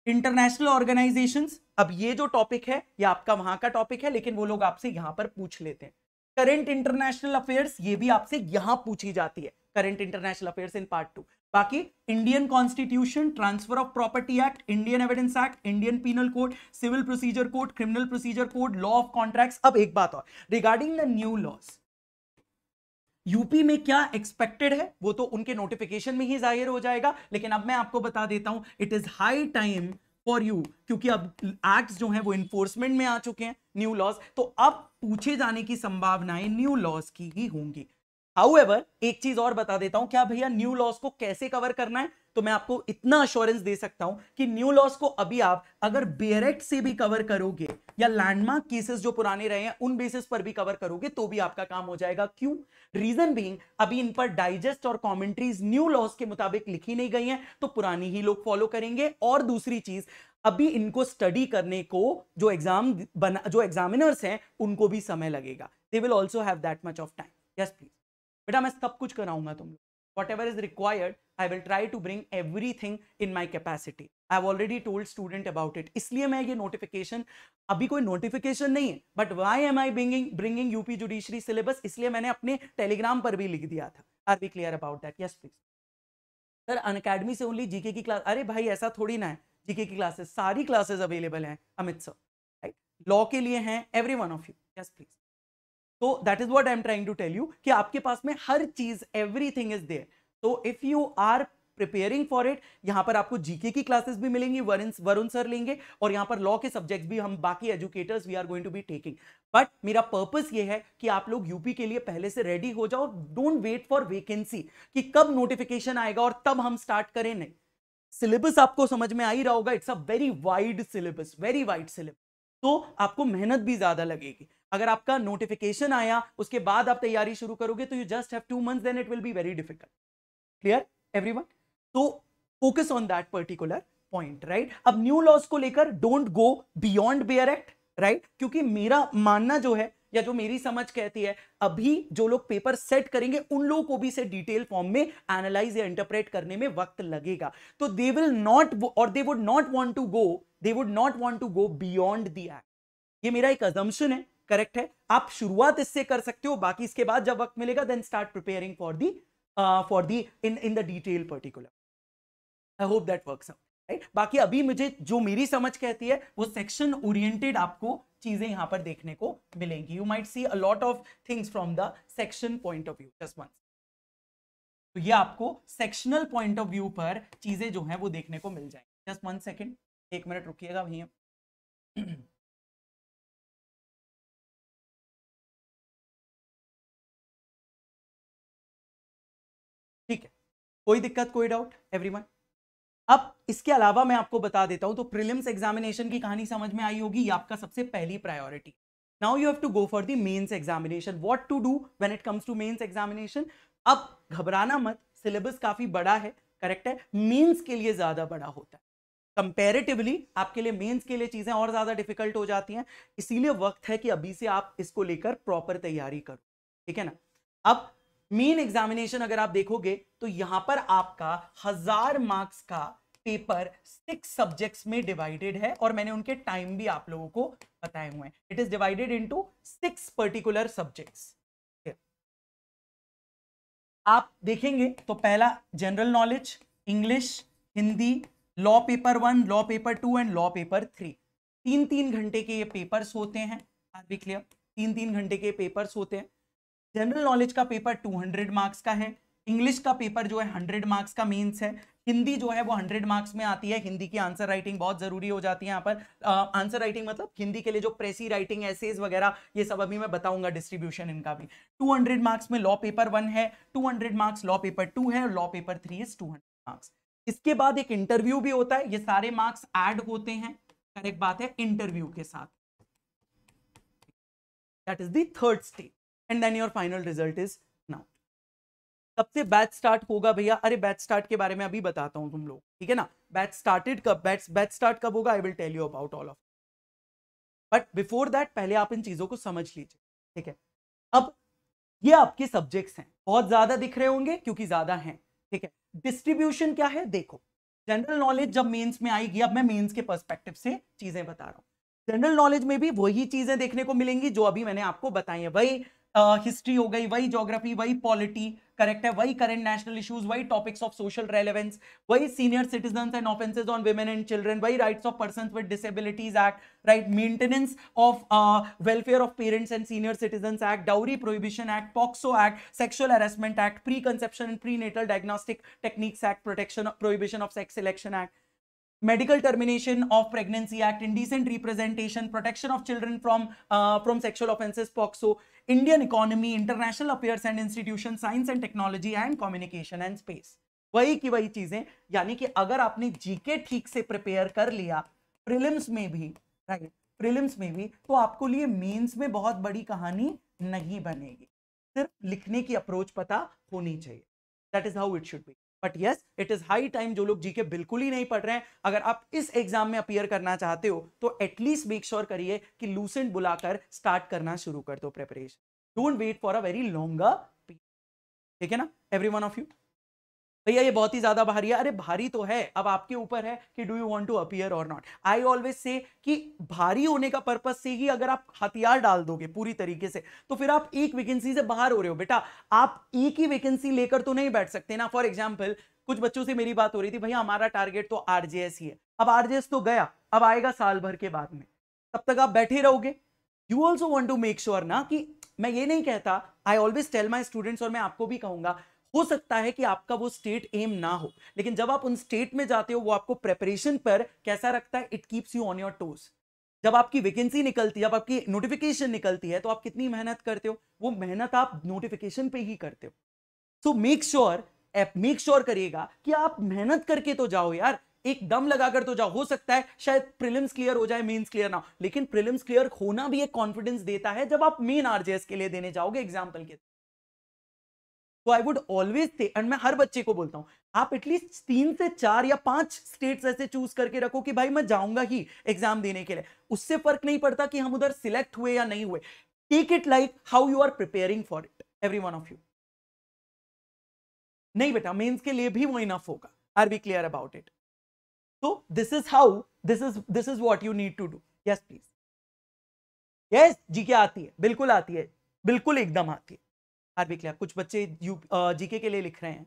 International organisations, अब ये जो टॉपिक है ये आपका वहां का टॉपिक है, लेकिन वो लोग आपसे यहां पर पूछ लेते हैं। करंट इंटरनेशनल अफेयर्स, ये भी आपसे यहां पूछी जाती है, current international affairs in part 2। बाकी Indian constitution, transfer of property act, Indian evidence act, Indian penal code, civil procedure code, criminal procedure code, law of contracts. अब एक बात और regarding the new laws, UP में क्या expected है वो तो उनके नोटिफिकेशन में ही जाहिर हो जाएगा, लेकिन अब मैं आपको बता देता हूं, it is high time for you, क्योंकि अब एक्ट्स जो हैं वो इन्फोर्समेंट में आ चुके हैं, न्यू लॉज, तो अब पूछे जाने की संभावनाएं न्यू लॉज की ही होंगी। हाउएवर एक चीज और बता देता हूं, क्या भैया न्यू लॉज को कैसे कवर करना है, तो मैं आपको इतना अश्योरेंस दे सकता हूं कि न्यू लॉज को अभी आप अगर बेरेक्ट से भी कवर करोगे या लैंडमार्क केसेस जो पुराने रहे हैं उन बेसिस पर भी कवर करोगे तो भी आपका काम हो जाएगा। क्यों? रीजन बीइंग अभी इन पर डाइजेस्ट और कमेंट्रीज न्यू लॉज के मुताबिक लिखी नहीं गई हैं, तो पुरानी ही लोग फॉलो करेंगे। और दूसरी चीज, अभी इनको स्टडी करने को जो एग्जामिनर्स हैं उनको भी समय लगेगा, they will also have that much of time. Yes please बेटा, मैं सब कुछ कराऊंगा तुम लोग, whatever is required I will try to bring everything in my capacity. I have already told student about it. इसलिए मैं ये नोटिफिकेशन, अभी कोई नोटिफिकेशन नहीं है, but why am I bringing UP judiciary syllabus, इसलिए मैंने अपने टेलीग्राम पर भी लिख दिया था। Are we clear about that? Yes please sir, Unacademy से ओनली जीके की क्लास, अरे भाई ऐसा थोड़ी ना है, जीके की क्लासेस सारी क्लासेस अवेलेबल हैं अमित सर, राइट, लॉ के लिए हैं, every one of you. Yes please, तो that is what I am trying to tell you कि आपके पास में हर चीज, एवरीथिंग इज देयर। तो if you are preparing for it, यहां पर आपको जीके की क्लासेस भी मिलेंगी, वरुण सर लेंगे, और यहां पर लॉ के सब्जेक्ट्स भी हम बाकी educators we are going to be taking. But मेरा पर्पस ये है कि आप लोग यूपी के लिए पहले से रेडी हो जाओ, डोंट वेट फॉर वेकेंसी कि कब नोटिफिकेशन आएगा और तब हम स्टार्ट करें। नहीं, सिलेबस आपको समझ में आ ही रहा होगा, it's a very wide syllabus, very wide syllabus, तो आपको मेहनत भी ज्यादा लगेगी। अगर आपका नोटिफिकेशन आया उसके बाद आप तैयारी शुरू करोगे तो you just have 2 months, then it will be very difficult. Clear everyone? तो focus on that particular point, right. अब न्यू लॉज को लेकर don't go beyond bare act, right, क्योंकि मेरा मानना जो है या जो मेरी समझ कहती है, अभी जो लोग पेपर सेट करेंगे उन लोगों को भी इसे डिटेल फॉर्म में एनालाइज या इंटरप्रेट करने में वक्त लगेगा, तो दे विल नॉट और they would not want to go beyond the act. ये मेरा एक अजम्पशन है, करेक्ट है, आप शुरुआत इससे कर सकते हो, बाकी इसके बाद जब वक्त मिलेगा then start preparing for the in the detail particular. I hope that works out, right. बाकी अभी मुझे जो मेरी समझ कहती है वो सेक्शन ओरिएंटेड आपको चीजें यहां पर देखने को मिलेंगी। You might see a lot of things from the section point of view, just one. तो ये आपको सेक्शनल पॉइंट ऑफ व्यू पर चीजें जो हैं वो देखने को मिल जाएंगी। जस्ट 1 सेकेंड, 1 मिनट रुकिएगा भैया। ठीक है, कोई दिक्कत, कोई डाउट एवरीवन? अब इसके अलावा मैं आपको बता देता हूं, तो प्रीलिम्स एग्जामिनेशन की कहानी समझ में आई होगी, ये आपका सबसे पहली priority. Now you have to go for the mains examination. What to do when it comes to mains examination? अब घबराना मत, सिलेबस काफी बड़ा है, करेक्ट है, मेंस के लिए ज्यादा बड़ा होता है कंपैरेटिवली, आपके लिए मेंस के लिए चीजें और ज्यादा डिफिकल्ट हो जाती हैं, इसीलिए वक्त है कि अभी से आप इसको लेकर प्रॉपर तैयारी करो, ठीक है ना। अब मेन एग्जामिनेशन अगर आप देखोगे तो यहां पर आपका 1000 मार्क्स का पेपर 6 सब्जेक्ट्स में डिवाइडेड है, और मैंने उनके टाइम भी आप लोगों को बताए हुए हैं। It is divided into 6 particular subjects. आप देखेंगे तो पहला general knowledge, English, Hindi, law paper 1, law paper 2 and law paper 3। 3-3 घंटे के ये पेपर्स होते हैं। R B clear? 3-3 घंटे के पेपर्स होते हैं। जनरल नॉलेज का पेपर 200 मार्क्स का है। इंग्लिश का पेपर जो है 100 मार्क्स का मेंस है। हिंदी जो है वो 100 मार्क्स में आती है। हिंदी की आंसर राइटिंग बहुत जरूरी हो जाती है यहाँ पर। आंसर राइटिंग मतलब हिंदी के लिए जो प्रेसी राइटिंग, एसेज वगैरह, ये सब अभी मैं बताऊंगा डिस्ट्रीब्यूशन इनका भी। 200 मार्क्स में लॉ पेपर 1 है, 200 मार्क्स लॉ पेपर 2 है, और लॉ पेपर 3 इज 200 मार्क्स। इसके बाद एक इंटरव्यू भी होता है। ये सारे मार्क्स ऐड होते हैं, करेक्ट बात है, इंटरव्यू के साथ। That is the third stage and then your final result is now. कब से बैच स्टार्ट होगा भैया? अरे बैच स्टार्ट के बारे में अभी बताता हूं तुम लोग, ठीक है ना। बैच स्टार्टेड कब, बैच स्टार्ट कब होगा, I will tell you about all of, but before that पहले आप इन चीजों को समझ लीजिए, ठीक है। अब ये आपके सब्जेक्ट्स हैं, बहुत ज्यादा दिख रहे होंगे क्योंकि ज्यादा हैं, ठीक है। डिस्ट्रीब्यूशन क्या है देखो। जनरल नॉलेज जब मेंस में आएगी, अब मैं मेंस के पर्सपेक्टिव से चीजें बता रहा हूं। जनरल नॉलेज में भी वही चीजें देखने को मिलेंगी जो अभी मैंने आपको बताई है। वही हिस्ट्री हो गई, वही ज्योग्राफी, वही पॉलिटी, करेक्ट है, वही करंट नेशनल इश्यूज, वही टॉपिक्स ऑफ सोशल रेलेवेंस, वही senior citizens and offences on women and children, वही rights of persons with disabilities act, right, maintenance of welfare of parents and senior citizens act, dowry prohibition act, POCSO act, sexual harassment act, pre conception and pre natal diagnostic techniques act, protection prohibition of sex selection act, medical termination of pregnancy act, indecent representation, protection of children from sexual offenses, POCSO, Indian economy, international affairs and institutions, science and technology and communication and space। वही की वही चीजें। यानी कि अगर आपने GK ठीक से प्रिपेयर कर लिया प्रीलिम्स में भी, राइट, प्रीलिम्स में भी, तो आपको लिए मेंस में बहुत बड़ी कहानी नहीं बनेगी। सिर्फ लिखने की अप्रोच पता होनी चाहिए। That is how it should be. But yes, it is high time, जो लोग जीके बिल्कुल ही नहीं पढ़ रहे हैं, अगर आप इस एग्जाम में अपीयर करना चाहते हो तो एटलीस्ट मेक श्योर करिए कि लूसेंट बुलाकर स्टार्ट करना शुरू कर दो preparation. Don't wait for a very longer period, ठीक है ना एवरी वन ऑफ यू। भैया ये बहुत ही ज्यादा भारी है। अरे भारी तो है, अब आपके ऊपर है कि do you want to appear और नॉट। आई ऑलवेज से कि भारी होने का पर्पस से ही अगर आप हथियार डाल दोगे पूरी तरीके से, तो फिर आप एक वैकेंसी से बाहर हो रहे हो बेटा। आप एक ही वैकेंसी लेकर तो नहीं बैठ सकते ना। फॉर एग्जाम्पल, कुछ बच्चों से मेरी बात हो रही थी, भैया हमारा टारगेट तो आरजेएस ही है। अब आरजेएस तो गया, अब आएगा साल भर के बाद में, तब तक आप बैठे रहोगे। You also want to make sure ना कि, मैं ये नहीं कहता, I always tell my students, और मैं आपको भी कहूंगा, हो सकता है कि आपका वो स्टेट एम ना हो, लेकिन जब आप उन स्टेट में जाते हो वो आपको प्रेपरेशन पर कैसा रखता है, it keeps you on your toes. जब आपकी वैकेंसी निकलती है, जब आपकी नोटिफिकेशन निकलती है, तो आप कितनी मेहनत करते हो, वो मेहनत आप नोटिफिकेशन पे ही करते हो। सो मेक श्योर करिएगा कि आप मेहनत करके तो जाओ यार, एक दम लगाकर तो जाओ। हो सकता है शायद प्रीलिम्स क्लियर हो जाए, मेंस क्लियर ना हो, लेकिन प्रीलिम्स क्लियर होना भी एक कॉन्फिडेंस देता है जब आप मेन आरजेएस के लिए देने जाओगे एग्जाम्पल के। तो I would always say, and मैं हर बच्चे को बोलता हूं, आप एटलीस्ट 3 से 4 या 5 स्टेट्स ऐसे चूज करके रखो कि भाई मैं जाऊंगा ही एग्जाम देने के लिए। उससे फर्क नहीं पड़ता कि हम उधर सिलेक्ट हुए या नहीं हुए। Take it like how you are preparing for it, every one of you. नहीं बेटा, मेंस के लिए भी वो इनफ होगा। Are we clear about it? तो this is how, this is what you need to do. Yes please. Yes, GK आती है, बिल्कुल आती है, बिल्कुल एकदम आती है। Are we clear? कुछ बच्चे जीके के लिए लिख रहे हैं।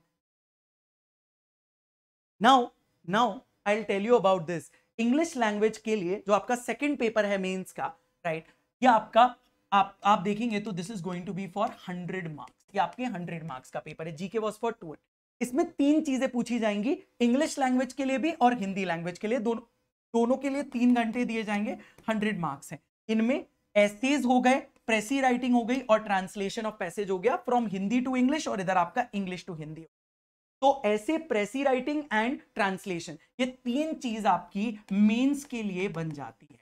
Now I will tell you about this. English language के लिए जो आपका सेकंड पेपर है मेंस का, राइट, ये आपका, आप देखेंगे तो this is going to be for 100 marks. ये आपके 100 मार्क्स का पेपर है। GK was for 200। इसमें 3 चीजें पूछी जाएंगी, इंग्लिश लैंग्वेज के लिए भी और हिंदी लैंग्वेज के लिए, दोनों के लिए 3 घंटे दिए जाएंगे। 100 मार्क्स हैं। इनमें एसेज हो गए, प्रेसी राइटिंग हो गई, और ट्रांसलेशन ऑफ पैसेज हो गया फ्रॉम हिंदी टू इंग्लिश, और इधर आपका इंग्लिश टू हिंदी। तो ऐसे प्रेसी राइटिंग एंड ट्रांसलेशन, ये 3 चीज आपकी मेंस के लिए बन जाती है।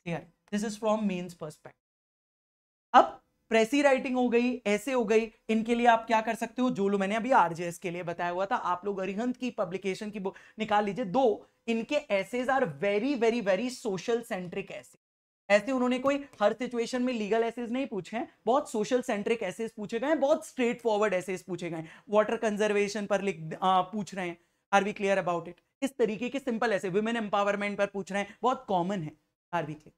Clear? This is from mains perspective. अब प्रेसी राइटिंग हो गई, ऐसे हो गई, इनके लिए आप क्या कर सकते हो, जो मैंने अभी आरजेएस के लिए बताया हुआ था, आप लोग अरिहंत की पब्लिकेशन की बुक निकाल लीजिए। 2 इनके essays are very very very social centric essay. ऐसे उन्होंने कोई हर सिचुएशन में लीगल एसेज नहीं पूछे हैं, बहुत सोशल सेंट्रिक एसेज पूछे गए हैं, बहुत स्ट्रेट फॉरवर्ड एसेज पूछे गए हैं। वाटर कंजर्वेशन पर पूछ रहे हैं, are we clear about it? इस तरीके के सिंपल ऐसे, वुमेन एम्पावरमेंट पर पूछ रहे हैं, बहुत कॉमन है। Are we clear?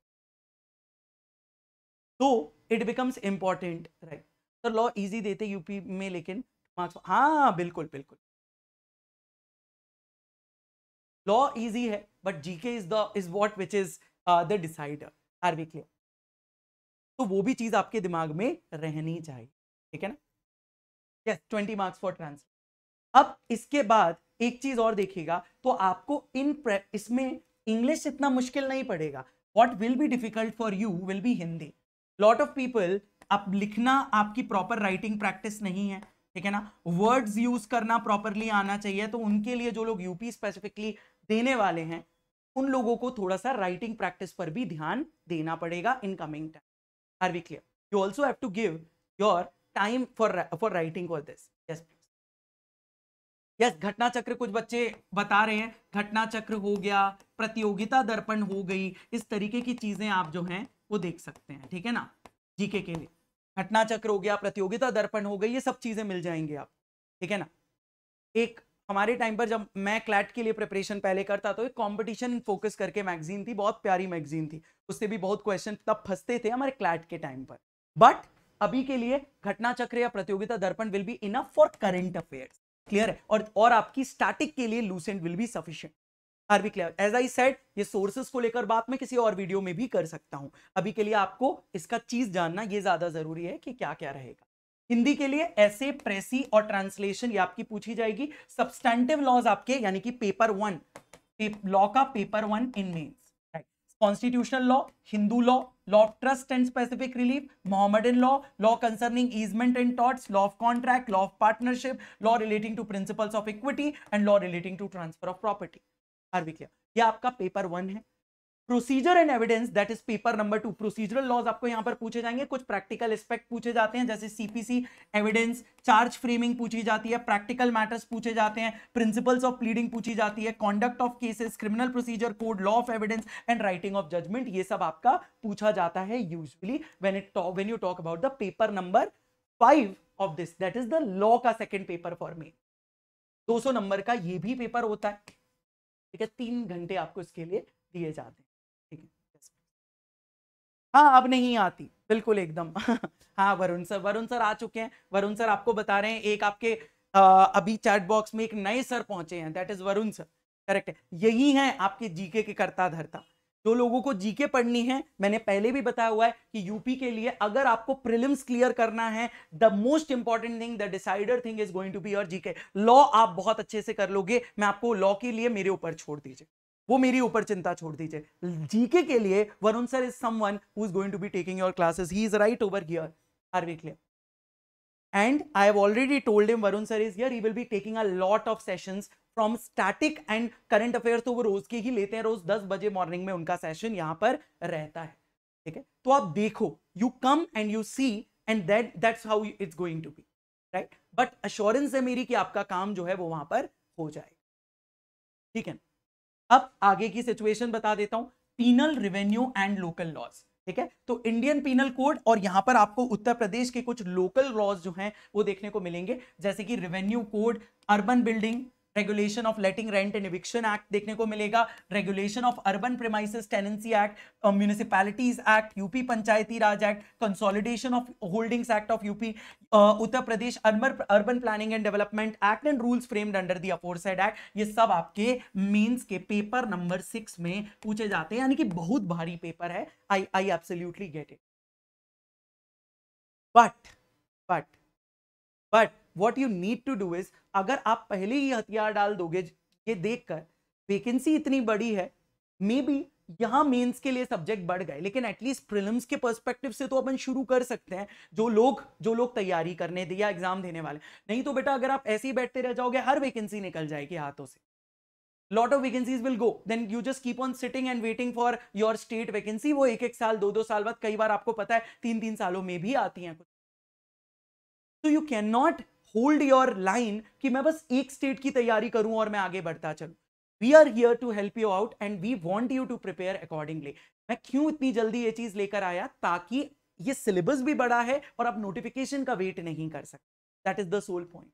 तो it becomes important, right. Sir law easy देते यूपी में, लेकिन मार्क्स, हाँ बिल्कुल बिल्कुल। लॉ इजी है but GK is what which is the decider. Are we clear? तो वो भी चीज आपके दिमाग में रहनी चाहिए, ठीक है ना? Yes, 20 marks for translation. अब इसके बाद एक चीज और देखिएगा, तो आपको इसमें इंग्लिश इतना मुश्किल नहीं पड़ेगा। What will be difficult for you will be Hindi. Lot of people, आप लिखना, आपकी प्रॉपर राइटिंग प्रैक्टिस नहीं है, ठीक है ना, वर्ड्स यूज करना प्रॉपरली आना चाहिए, तो उनके लिए जो लोग यूपी स्पेसिफिकली देने वाले हैं, उन लोगों को थोड़ा सा राइटिंग प्रैक्टिस पर भी ध्यान देना पड़ेगा in coming time. Are we clear? You also have to give your time for writing for this. Yes please. Yes, Ghatna Chakra कुछ बच्चे बता रहे हैं, घटना चक्र हो गया, प्रतियोगिता दर्पण हो गई, इस तरीके की चीजें आप जो हैं वो देख सकते हैं, ठीक है ना, जीके के लिए। घटना चक्र हो गया, प्रतियोगिता दर्पण हो गई, ये सब चीजें मिल जाएंगी आप, ठीक है ना। एक हमारे टाइम पर जब मैं क्लैट के लिए प्रिपरेशन पहले करता तो एक कंपटीशन फोकस करके मैगजीन थी, बहुत प्यारी मैगजीन थी, उससे भी बहुत क्वेश्चन तब फंसते थे हमारे क्लैट के टाइम पर। बट अभी के लिए घटना चक्र या Pratiyogita Darpan will be enough for current affairs. Clear है? और आपकी स्टैटिक के लिए Lucent will be sufficient. Are B clear? As I said, ये सोर्सेस को लेकर बात मैं किसी और वीडियो में भी कर सकता हूं। अभी के लिए आपको इसका चीज जानना ये ज्यादा जरूरी है कि क्या क्या रहेगा। हिंदी के लिए ऐसे, प्रेसी और ट्रांसलेशन ये आपकी पूछी जाएगी। सब्सटैंटिव लॉज आपके, यानी कि पेपर 1, लॉ का paper 1 in mains, constitutional law, Hindu law, law of trust and specific relief, Mohammedan law, law concerning easement and torts, law of contract, law of partnership, law relating to principles of equity and law relating to transfer of property. Are we clear? ये आपका paper 1 है। Procedure and evidence, that is paper number 2। Procedural laws आपको यहां पर पूछे जाएंगे, कुछ practical aspect पूछे जाते हैं, जैसे सीपीसी, एविडेंस, चार्ज फ्रेमिंग पूछी जाती है, प्रैक्टिकल मैटर्स पूछे जाते हैं, प्रिंसिपल्स ऑफ प्लीडिंग पूछी जाती है, conduct of cases, criminal procedure code, law of evidence and writing of judgment, ये सब आपका पूछा जाता है usually when you talk about the paper number 5 of this, that is the law का second paper for me. 200 number का ये भी पेपर होता है, ठीक है, 3 घंटे आपको इसके लिए दिए जाते हैं, ठीक है। हाँ, अब नहीं आती, बिल्कुल एकदम। हाँ, वरुण सर आ चुके हैं। वरुण सर आपको बता रहे हैं, एक आपके अभी चैट बॉक्स में एक नए सर पहुंचे हैं, that is Varun sir. Correct है, यही है आपके जीके के करता धरता। जो लोगों को जीके पढ़नी है, मैंने पहले भी बताया हुआ है कि यूपी के लिए अगर आपको प्रीलिम्स क्लियर करना है, the most important thing, the decider thing is going to be your GK. Law आप बहुत अच्छे से कर लोगे, मैं आपको लॉ के लिए मेरे ऊपर छोड़ दीजिए, वो मेरी ऊपर चिंता छोड़ दीजिए। जीके के लिए Varun sir is someone who is going to be taking your classes, he is right over here. Are we clear? And I have already told him, Varun sir is here, he will be taking a lot of sessions from static and current affairs, तो वो रोज के ही लेते हैं, रोज 10 बजे morning में उनका session यहां पर रहता है, ठीक है। तो आप देखो, you come and you see, and that's how it's going to be, right. But assurance है मेरी कि आपका काम जो है वो वहां पर हो जाएगा, ठीक है। अब आगे की सिचुएशन बता देता हूं, penal, revenue and local laws, ठीक है। तो इंडियन पीनल कोड और यहां पर आपको उत्तर प्रदेश के कुछ लोकल लॉज जो हैं वो देखने को मिलेंगे, जैसे कि revenue code, urban building regulation of letting rent and eviction act देखने को मिलेगा, regulation of urban premises tenancy act, municipalities act, UP Panchayati Raj act, consolidation of holdings act of UP, Uttar Pradesh urban planning and development act and rules framed under the aforesaid act, ये सब आपके mains के paper number 6 में पूछे जाते हैं, यानी कि बहुत भारी पेपर है। I absolutely get it, but but but what you need to do is, अगर आप पहले ही हथियार डाल दोगे ये देखकर वेकेंसी इतनी बड़ी है, मे बी यहां मेंस के लिए सब्जेक्ट बढ़ गए, लेकिन एटलीस्ट प्रीलिम्स के पर्सपेक्टिव से तो अपन शुरू कर सकते हैं, जो लोग तैयारी करने या एग्जाम देने वाले। नहीं तो बेटा अगर आप ऐसे ही बैठते रह जाओगे, हर वैकेंसी निकल जाएगी हाथों से, lot of vacancies will go, then you just keep on sitting and waiting for your state vacancy, वो एक साल 2 साल बाद, कई बार आपको पता है 3 सालों में भी आती हैं कुछ। तो you can not hold your line कि मैं बस एक स्टेट की तैयारी करूं और मैं आगे बढ़ता चलूं। We are here to help you out and we want you to prepare accordingly. मैं क्यों इतनी जल्दी ये चीज लेकर आया, ताकि ये सिलेबस भी बड़ा है और आप नोटिफिकेशन का वेट नहीं कर सकते, that is the sole point.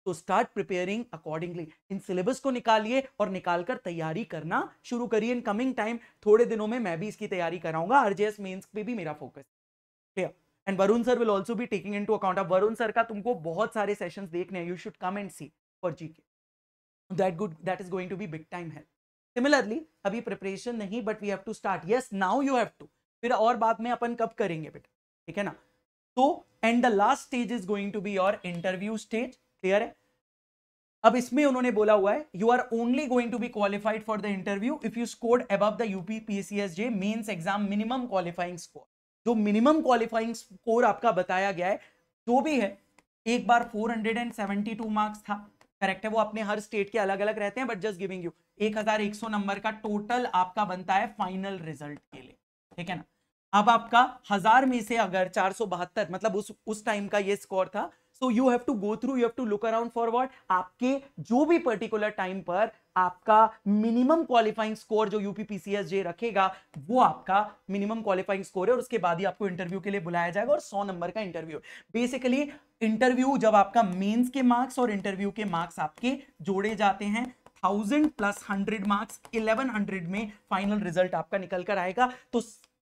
तो स्टार्ट प्रिपेयरिंग अकॉर्डिंगली, इन सिलेबस को निकालिए और निकालकर तैयारी करना शुरू करिए। इन कमिंग टाइम थोड़े दिनों में मैं भी इसकी तैयारी कराऊंगा, आरजेएस मेंस पे भी मेरा focus, clear. And Varun sir will also be taking into account. अब वरुण सर का तुमको बहुत सारे सेशंस देखने हैं, you should come and see for GK. that is going to be big time help. Similarly, अभी प्रिपरेशन नहीं, but we have to start. Yes, now you have to. फिर और बाद में अपन कब करेंगे बेटा, ठीक है ना. तो and the last stage is going to be your interview stage. Clear है. अब इसमें उन्होंने बोला हुआ है you are only going to be qualified for the interview if you scored above the UP PCSJ mains exam minimum qualifying score. जो minimum qualifying score आपका बताया गया है जो भी है, एक बार 472 मार्क्स था, करेक्ट है. वो अपने हर स्टेट के अलग अलग रहते हैं, but just giving you 1100 number का टोटल आपका बनता है फाइनल रिजल्ट के लिए, ठीक है ना. अब आपका 1000 में से अगर 472 मतलब उस टाइम का ये स्कोर था, so you have to go through, you have to look around for what, आपके जो भी पर्टिकुलर टाइम पर आपका मिनिमम क्वालिफाइंग स्कोर जो यूपी पीसीएसजे रखेगा वो आपका मिनिमम क्वालिफाइंग स्कोर है, और उसके बाद ही आपको इंटरव्यू के लिए बुलाया जाएगा, और 100 नंबर का इंटरव्यू. बेसिकली इंटरव्यू जब आपका मेंस के मार्क्स और इंटरव्यू के मार्क्स आपके जोड़े जाते हैं, 1000 प्लस 100 मार्क्स 1100 में फाइनल रिजल्ट आपका निकल कर आएगा. तो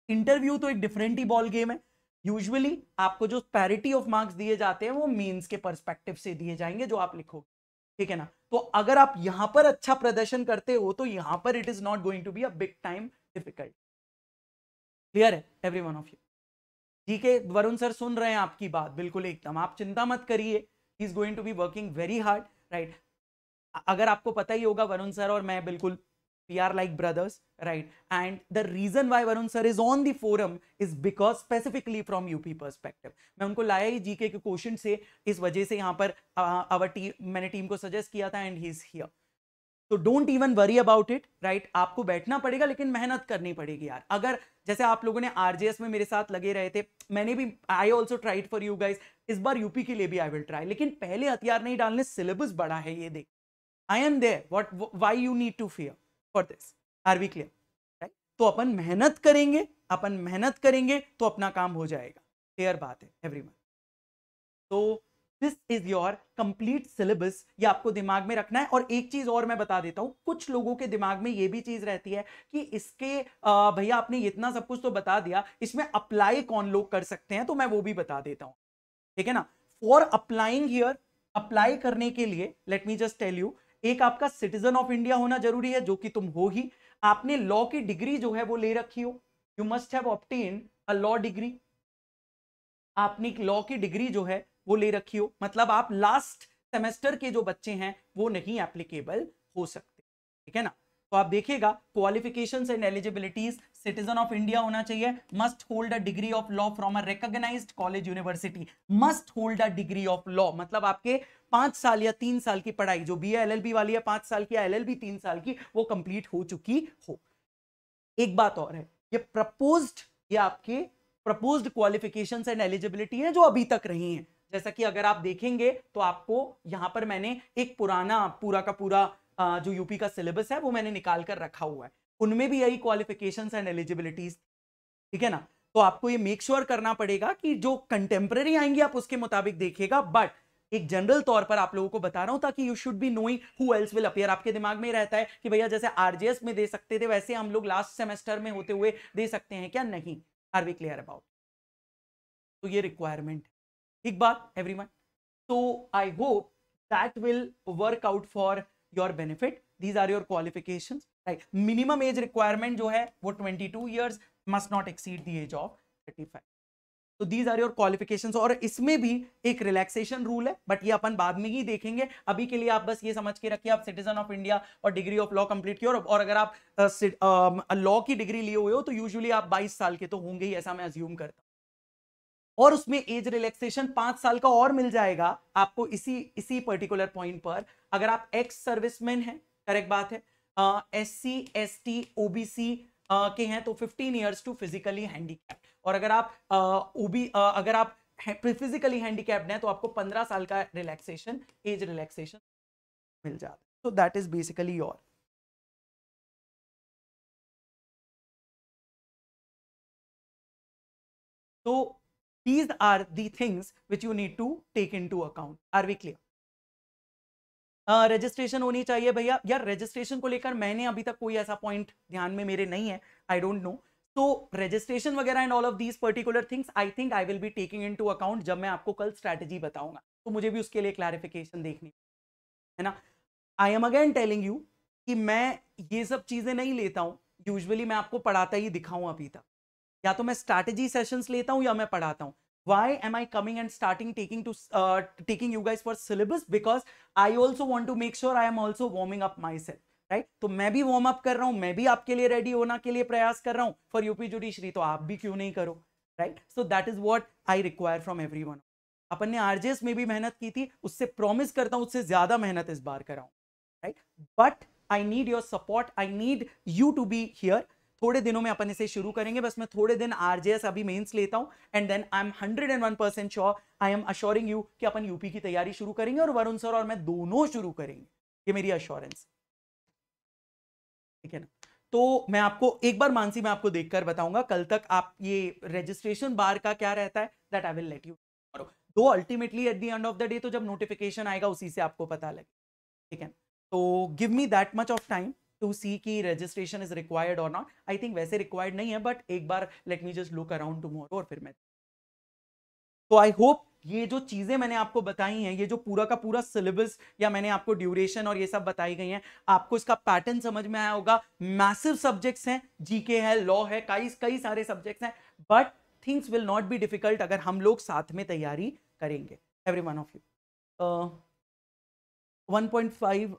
इंटरव्यू तो एक डिफरेंट ही बॉल गेम है. यूजुअली आपको जो पैरिटी ऑफ मार्क्स दिए जाते हैं वो मेंस के पर्सपेक्टिव से दिए जाएंगे जो आप लिखोगे, ठीक है ना. तो अगर आप यहां पर अच्छा प्रदर्शन करते हो तो यहां पर it is not going to be a big time difficult. Clear है एवरी वन ऑफ यू. ठीक है, वरुण सर सुन रहे हैं आपकी बात, बिल्कुल एकदम, आप चिंता मत करिए. He is going to be working very hard, right. अगर आपको पता ही होगा वरुण सर और मैं बिल्कुल we are like brothers, right? And the reason why Varun sir is on the forum is because specifically from UP perspective. मैं उनको लाया ही जीके के क्वेश्चन से, इस वजह से यहाँ पर मैंने टीम को सजेस्ट किया था, एंड ही इज हियर. तो don't even worry about it, right. आपको बैठना पड़ेगा लेकिन मेहनत करनी पड़ेगी यार. अगर जैसे आप लोगों ने आरजेएस में मेरे साथ लगे रहे थे, मैंने भी I also tried for you guys. इस बार यूपी के लिए भी आई विल ट्राई, लेकिन पहले हथियार नहीं डालने, सिलेबस बड़ा है ये देख. I am there, what why you need to fear for this. Are we clear, right. तो अपन मेहनत करेंगे तो अपना काम हो जाएगा. क्लियर बात है एवरीवन. तो this is your complete syllabus, ये आपको दिमाग में रखना है. और एक चीज और मैं बता देता हूं, कुछ लोगों के दिमाग में ये भी चीज रहती है कि इसके भैया आपने इतना सब कुछ तो बता दिया, इसमें अप्लाई कौन लोग कर सकते हैं, तो मैं वो भी बता देता हूं, ठीक है ना. फॉर अप्लाइंग हियर, अप्लाई करने के लिए let me just tell you, एक आपका सिटीजन ऑफ इंडिया होना जरूरी है, जो कि तुम हो ही. आपने लॉ की डिग्री जो है वो ले रखी हो, you must have obtain a law degree. आपने लॉ की डिग्री जो है वो ले रखी हो, मतलब आप लास्ट सेमेस्टर के जो बच्चे हैं वो नहीं एप्लीकेबल हो सकते, ठीक है ना. तो आप देखिएगा qualifications and eligibilities, citizen of India होना चाहिए, must hold a degree of law from a recognised college university. Must hold a degree of law मतलब आपके 5 साल या 3 साल की पढ़ाई, जो बीए एलएलबी वाली है 5 साल की, एलएलबी 3 साल की, वो कंप्लीट हो चुकी हो. एक बात और है, ये प्रपोज्ड, ये आपके प्रपोज्ड क्वालिफिकेशंस एंड एलिजिबिलिटी है जो अभी तक रही हैं. जैसा कि अगर आप देखेंगे तो आपको यहां पर मैंने एक पुराना पूरा का पूरा जो यूपी का सिलेबस है वो मैंने निकाल कर रखा हुआ है, उनमें भी यही क्वालिफिकेशंस एंड एलिजिबिलिटीज, ठीक है ना. तो आपको ये मेक श्योर करना पड़ेगा कि जो कंटेम्पररी आएंगे आप उसके मुताबिक देखिएगा, बट एक जनरल तौर पर आप लोगों को बता रहा हूं ताकि you should be knowing who else will appear. आपके दिमाग में रहता है कि भैया जैसे आरजेएस में दे सकते थे वैसे हम लोग लास्ट सेमेस्टर में होते हुए दे सकते हैं क्या, नहीं. Are we clear about. तो ये रिक्वायरमेंट है, ठीक बात everyone. So I hope that will work out for your benefit. These are your qualifications, right? Minimum age requirement जो है वो 22 years, must not exceed the age of 35. So these are your qualifications. और इसमें भी एक relaxation rule है, but ये अपन बाद में ही देखेंगे. अभी के लिए आप बस ये समझ के रखिए आप सिटीजन ऑफ इंडिया और डिग्री ऑफ लॉ कंप्लीट किया, और अगर आप लॉ की डिग्री लिए हुए हो तो यूजुअली आप 22 साल के तो होंगे ही, ऐसा मैं अज्यूम करता हूं. और उसमें एज रिलैक्सेशन 5 साल का और मिल जाएगा आपको इसी पर्टिकुलर पॉइंट पर, अगर आप एक्स सर्विसमैन हैं, करेक्ट बात है, एससी एसटी ओबीसी के हैं तो 15 इयर्स टू फिजिकली हैंडीकैप्ड, और अगर आप अगर आप फिजिकली हैंडीकैप्ड हैं तो आपको 15 साल का रिलैक्सेशन, एज रिलैक्सेशन मिल जाता है. तो दैट इज बेसिकली योर. तो these are the things which you need to take into account. Are we clear? Registration होनी चाहिए भैया. यार रजिस्ट्रेशन को लेकर मैंने अभी तक कोई ऐसा पॉइंट ध्यान में मेरे नहीं है, आई डोंट नो. तो रजिस्ट्रेशन वगैरह and all of these particular things I think I will be taking into account जब मैं आपको कल स्ट्रैटेजी बताऊंगा, तो मुझे भी उसके लिए क्लैरिफिकेशन देखनी है ना। I am again telling you कि मैं ये सब चीजें नहीं लेता हूं, यूजुअली मैं आपको पढ़ाता ही दिखाऊं अभी तक, या तो मैं स्ट्रैटेजी सेशंस लेता हूं या मैं पढ़ाता हूं. Why am I coming and starting taking you guys for syllabus? Because I also want to make sure I am also warming up myself, right? तो मैं भी वार्म अप कर रहा हूं, मैं भी आपके लिए रेडी होना के लिए प्रयास कर रहा हूं फॉर यूपी जुडिशरी, तो आप भी क्यों नहीं करो, right? So that is what I require from everyone. अपन ने आरजेएस में भी मेहनत की थी, उससे प्रॉमिस करता हूं उससे ज्यादा मेहनत इस बार कराऊं, right? But I need your support, I need you to be here. थोड़े दिनों में अपन इसे शुरू करेंगे, बस मैं थोड़े दिन आरजेएस अभी मेंस लेता हूं and then I am 101% sure, I am assuring you कि अपन यूपी की तैयारी शुरू करेंगे और वरुण सर और मैं दोनों शुरू करेंगे, ये मेरी अश्योरेंस, ठीक है ना. तो मैं आपको एक बार मानसी मैं आपको देखकर बताऊंगा कल तक आप ये रजिस्ट्रेशन बार का क्या रहता है, that I will let you tomorrow. Though ultimately at the end of the day तो जब नोटिफिकेशन आएगा उसी से आपको पता लगे, ठीक है. तो give me that much of time to see कि रजिस्ट्रेशन इज रिक्वायर्ड और नॉट. आई थिंक वैसे रिक्वायर्ड नहीं है, बट एक बार let me just look around tomorrow और फिर मैं. तो आई होप ये जो चीजें मैंने आपको बताई हैं, ये जो पूरा का पूरा सिलेबस या मैंने आपको ड्यूरेशन और ये सब बताई गई हैं, आपको इसका पैटर्न समझ में आया होगा. मैसिव सब्जेक्ट्स हैं, जीके है, लॉ है, कई कई सारे सब्जेक्ट्स हैं, but things will not be difficult अगर हम लोग साथ में तैयारी करेंगे, every one of you. 1.5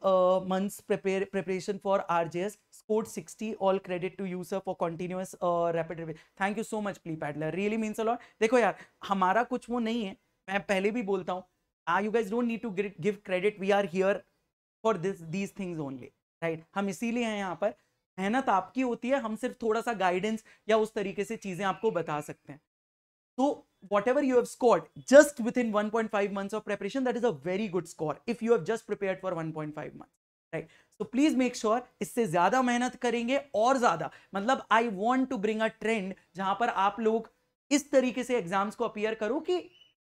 months preparation for RJS, scored 60. All credit to you sir for continuous rapid revision. Thank you so much Plea Paddler, really means a lot. देखो यार हमारा कुछ वो नहीं है, मैं पहले भी बोलता हूँ, you guys don't need to give credit, we are here for these things only, right? हम इसीलिए हैं यहाँ पर, मेहनत आपकी होती है, हम सिर्फ थोड़ा सा गाइडेंस या उस तरीके से चीजें आपको बता सकते हैं. So whatever you have scored just within 1.5 months of preparation, that is a very good score if you have just prepared for 1.5 months, right? So please make sure इससे ज्यादा मेहनत करेंगे और ज्यादा, मतलब I want to bring a trend जहां पर आप लोग इस तरीके से एग्जाम्स को अपीयर करो कि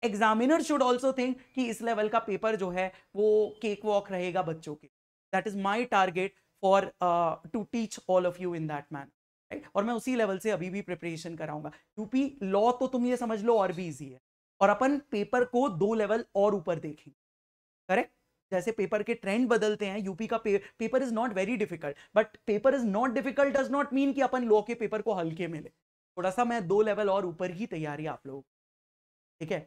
एग्जामिनर शुड ऑल्सो थिंक कि इस लेवल का पेपर जो है वो केक वॉक रहेगा बच्चों के. That is my target for to teach all of you in that man, right? और मैं उसी लेवल से अभी भी प्रिपरेशन कराऊंगा. यूपी लॉ तो तुम ये समझ लो और भी इजी है, और अपन पेपर को 2 लेवल और ऊपर देखेंगे, करेक्ट? जैसे पेपर के ट्रेंड बदलते हैं, यूपी का paper is not very difficult, but paper is not difficult does not mean कि अपन लॉ के पेपर को हल्के में ले. थोड़ा सा मैं 2 लेवल और ऊपर ही तैयारी आप लोग, ठीक है?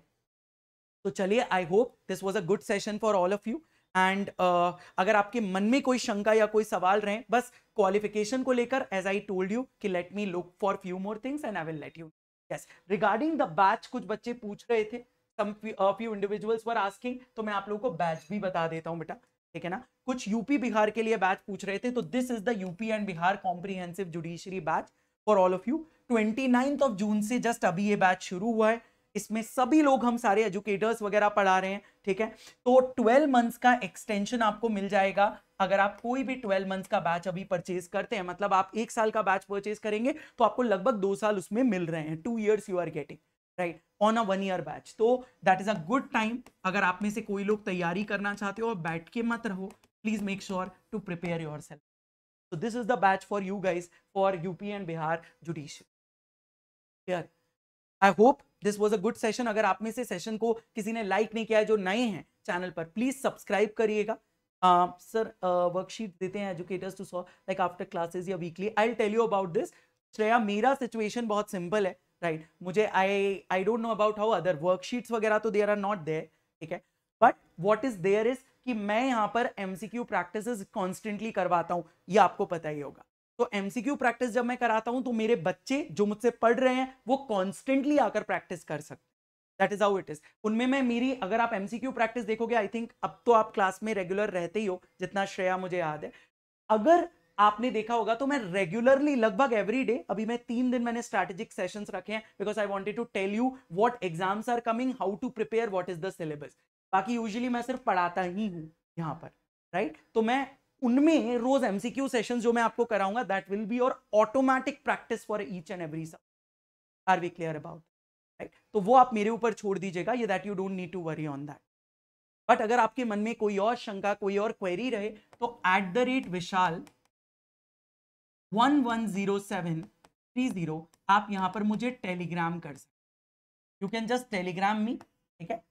तो चलिए, I hope this was a good session for all of you. And अगर आपके मन में कोई शंका या कोई सवाल रहे बस क्वालिफिकेशन को लेकर, एज आई टोल्ड यू कि let me look for few more things and I will let you. Yes, regarding the batch कुछ बच्चे पूछ रहे थे, some few individuals were asking, तो मैं आप लोगों को बैच भी बता देता हूं बेटा, ठीक है ना. कुछ यूपी बिहार के लिए बैच पूछ रहे थे, तो this is the UP and Bihar comprehensive judiciary batch for all of you. 29 जून से जस्ट अभी ये बैच शुरू हुआ है. इसमें सभी लोग हम सारे एजुकेटर्स वगैरह पढ़ा रहे हैं, ठीक है. तो 12 मंथ्स का एक्सटेंशन आपको मिल जाएगा अगर आप कोई भी 12 मंथ्स का बैच अभी परचेज करते हैं. मतलब आप 1 साल का बैच परचेज करेंगे तो आपको लगभग 2 साल उसमें मिल रहे हैं. 2 years you are getting, right, on a 1 year batch. तो that is a good time. अगर आप में से कोई लोग तैयारी करना चाहते हो और बैठ के मत रहो, please make sure to prepare yourself. So this is the batch for you guys for UP and Bihar judiciary. Here, I hope this was a good session. अगर आप में से सेशन को किसी ने लाइक नहीं किया है, जो नए हैं चैनल पर, प्लीज सब्सक्राइब करिएगा. सर वर्कशीट देते हैं educators to solve like after classes या वीकली. I will tell you about this. Shreya, मेरा सिचुएशन बहुत सिंपल है, राइट? मुझे I don't know about how other worksheets वगैरह तो देयर आर नॉट देयर, ठीक है. But what is there is कि मैं यहाँ पर एमसीक्यू प्रैक्टिसेस कॉन्स्टेंटली करवाता हूँ, ये आपको पता ही होगा. तो एमसीक्यू प्रैक्टिस जब मैं कराता हूं तो मेरे बच्चे जो मुझसे पढ़ रहे हैं वो कॉन्स्टेंटली आकर प्रैक्टिस कर सकते हैं. That is how it is. उनमें मैं मेरी, अगर आप एमसीक्यू प्रैक्टिस देखोगे, आई थिंक अब तो आप क्लास में रेगुलर रहते ही हो, जितना श्रेया मुझे याद है. अगर आपने देखा होगा तो मैं रेगुलरली लगभग एवरी डे, अभी मैं 3 दिन मैंने स्ट्रैटेजिक सेशंस रखे हैं because I wanted to tell you what exams are coming, how to prepare, what is the syllabus. बाकी यूजुअली मैं सिर्फ पढ़ाता ही हूं यहां पर, राइट? तो मैं उनमें रोज एमसीक्यू सेशंस जो मैं आपको कराऊंगा, that will be your automatic practice for each and every subject. Are we clear about, right? तो वो आप मेरे ऊपर छोड़ दीजिएगा, ये that you don't need to worry on that. But अगर आपके मन में कोई और शंका, कोई और क्वेरी रहे तो @Vishal 1107 30 आप यहाँ पर मुझे टेलीग्राम कर सकते, यू कैन जस्ट टेलीग्राम मी, ठीक है,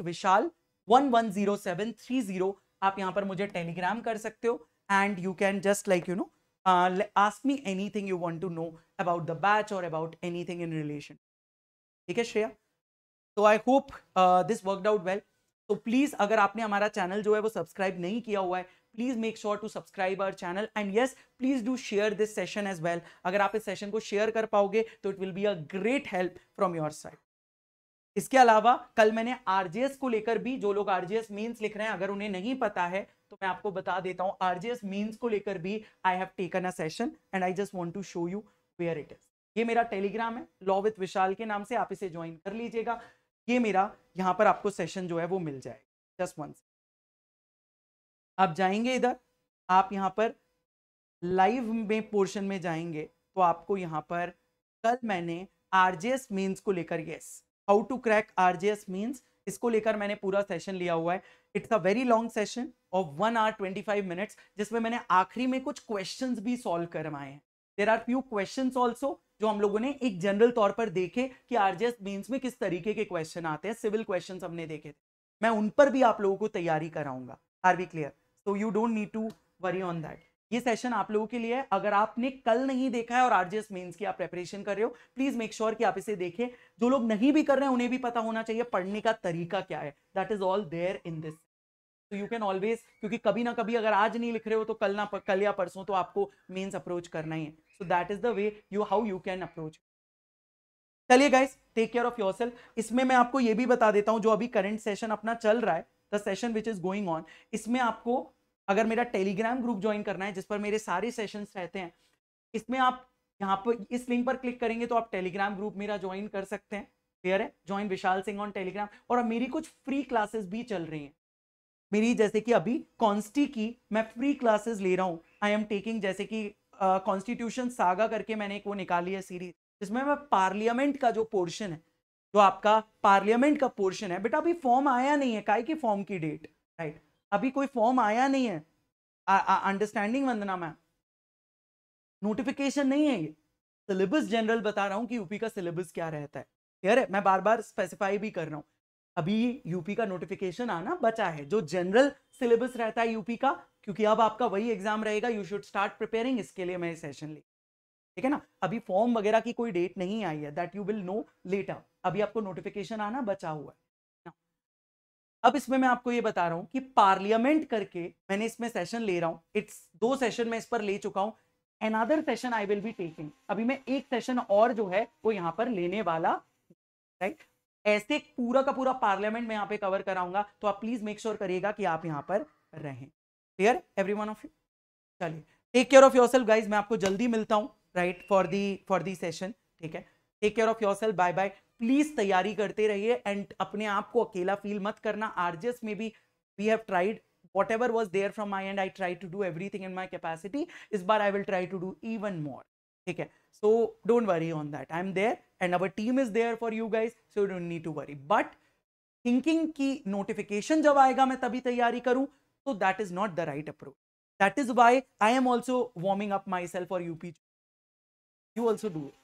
@विशाल110730 आप यहाँ पर मुझे टेलीग्राम कर सकते हो, and you can just like you know ask me anything you want to know about the batch or about anything in relation. ठीक है श्रेया? तो I hope this worked out well. तो प्लीज अगर आपने हमारा चैनल जो है वो सब्सक्राइब नहीं किया हुआ है, please make sure to subscribe our channel, and yes please do share this session as well. अगर आप इस सेशन को शेयर कर पाओगे तो it will be a great help from your side. इसके अलावा कल मैंने आरजेएस को लेकर भी, जो लोग आरजेएस मींस लिख रहे हैं अगर उन्हें नहीं पता है तो मैं आपको बता देता हूं, आरजेएस मींस को लेकर भी I have taken a session and I just want to show you where it is. ये मेरा टेलीग्राम है, लॉ विद विशाल के नाम से, आप इसे ज्वाइन कर लीजिएगा. ये मेरा यहां पर आपको सेशन जो है वो मिल जाएगा. जस्ट वंस आप जाएंगे इधर, आप यहां पर लाइव में पोर्शन में जाएंगे तो आपको यहां पर कल मैंने आरजेएस मींस को लेकर, yes how to crack RJS mains, इसको लेकर मैंने पूरा सेशन लिया हुआ है. It's a very long session of 1 hour 25 minutes, जिसमें मैंने आखिरी में कुछ क्वेश्चंस भी सॉल्व करवाए हैं. There are few questions also जो हम लोगों ने एक जनरल तौर पर देखे कि आरजेएस मींस में किस तरीके के क्वेश्चन आते हैं, सिविल क्वेश्चंस हमने देखे थे. मैं उन पर भी आप लोगों को तैयारी कराऊंगा. Are we clear? So you don't need to worry on that. ये सेशन आप लोगों के लिए है. अगर आपने कल नहीं देखा है और आरजेएस मेंस की आप प्रिपरेशन कर रहे हो, प्लीज मेक श्योर कि आप इसे देखें. जो लोग नहीं भी कर रहे हैं उन्हें भी पता होना चाहिए पढ़ने का तरीका क्या है. That is all there in this. तो यू कैन ऑलवेज, क्योंकि कभी ना कभी अगर आज नहीं लिख रहे हो तो कल या परसों तो आपको मेंस अप्रोच करना ही है. So that is the way how you can approach. चलिए guys, take care of yourself. इसमें मैं आपको ये भी बता देता हूं, जो अभी करंट सेशन अपना चल रहा है, the session which is going on, इसमें आपको अगर मेरा टेलीग्राम ग्रुप ज्वाइन करना है जिस पर मेरे सारे सेशंस रहते हैं, इसमें आप यहाँ पर इस लिंक पर क्लिक करेंगे तो आप टेलीग्राम ग्रुप मेरा ज्वाइन कर सकते हैं. क्लियर है? Join Vishal Singh on Telegram. और अब मेरी कुछ फ्री क्लासेस भी चल रही हैं मेरी, जैसे कि अभी कॉन्स्टी की मैं फ्री क्लासेस ले रहा हूं. आई एम टेकिंग, जैसे कि कॉन्स्टिट्यूशन सागा करके मैंने एक वो निकाली है सीरीज, जिसमें मैं पार्लियामेंट का जो पोर्शन है, जो आपका पार्लियामेंट का पोर्शन है, बेटा अभी फॉर्म आया नहीं है. काय की फॉर्म की डेट, राइट? अभी कोई फॉर्म आया नहीं है. अंडरस्टैंडिंग वंदना मैम? नोटिफिकेशन नहीं है ये. सिलेबस जनरल बता रहा हूं कि यूपी का सिलेबस क्या रहता है. क्लियर है? मैं बार बार स्पेसिफाई भी कर रहा हूं, अभी यूपी का नोटिफिकेशन आना बचा है. जो जनरल सिलेबस रहता है यूपी का, क्योंकि अब आपका वही एग्जाम रहेगा, यू शुड स्टार्ट प्रिपेयरिंग. इसके लिए मैं सेशन ली, ठीक है ना? अभी फॉर्म वगैरह की कोई डेट नहीं आई है, that you will know later. अभी आपको नोटिफिकेशन आना बचा हुआ है. अब इसमें मैं आपको ये बता रहा हूं कि पार्लियामेंट करके मैंने इसमें सेशन ले रहा हूं. इट्स 2 सेशन मैं इस पर ले चुका हूं. Another session I will be taking. अभी मैं एक सेशन और जो है वो यहां पर लेने वाला, राइट? ऐसे पूरा का पूरा पार्लियामेंट मैं यहां पे कवर कराऊंगा, तो आप प्लीज मेक श्योर करिएगा कि आप यहां पर रहें. Clear every one of you? चलिए, take care of yourself guys. मैं आपको जल्दी मिलता हूं, राइट, फॉर दी सेशन. ठीक है, take care of yourself. Bye bye. Please तैयारी करते रहिए एंड अपने आप को अकेला फील मत करना. आरजेएस में भी we have tried whatever was there from my end. I tried to do everything in my capacity. इस बार I will try to do even more. ठीक है, so don't worry on that. I'm there and our team is there for you guys, so you don't need to worry. But thinking कि notification जब आएगा मैं तभी तैयारी करूं, so that is not the right approach. That is why I am also warming up myself for UP. You also do it.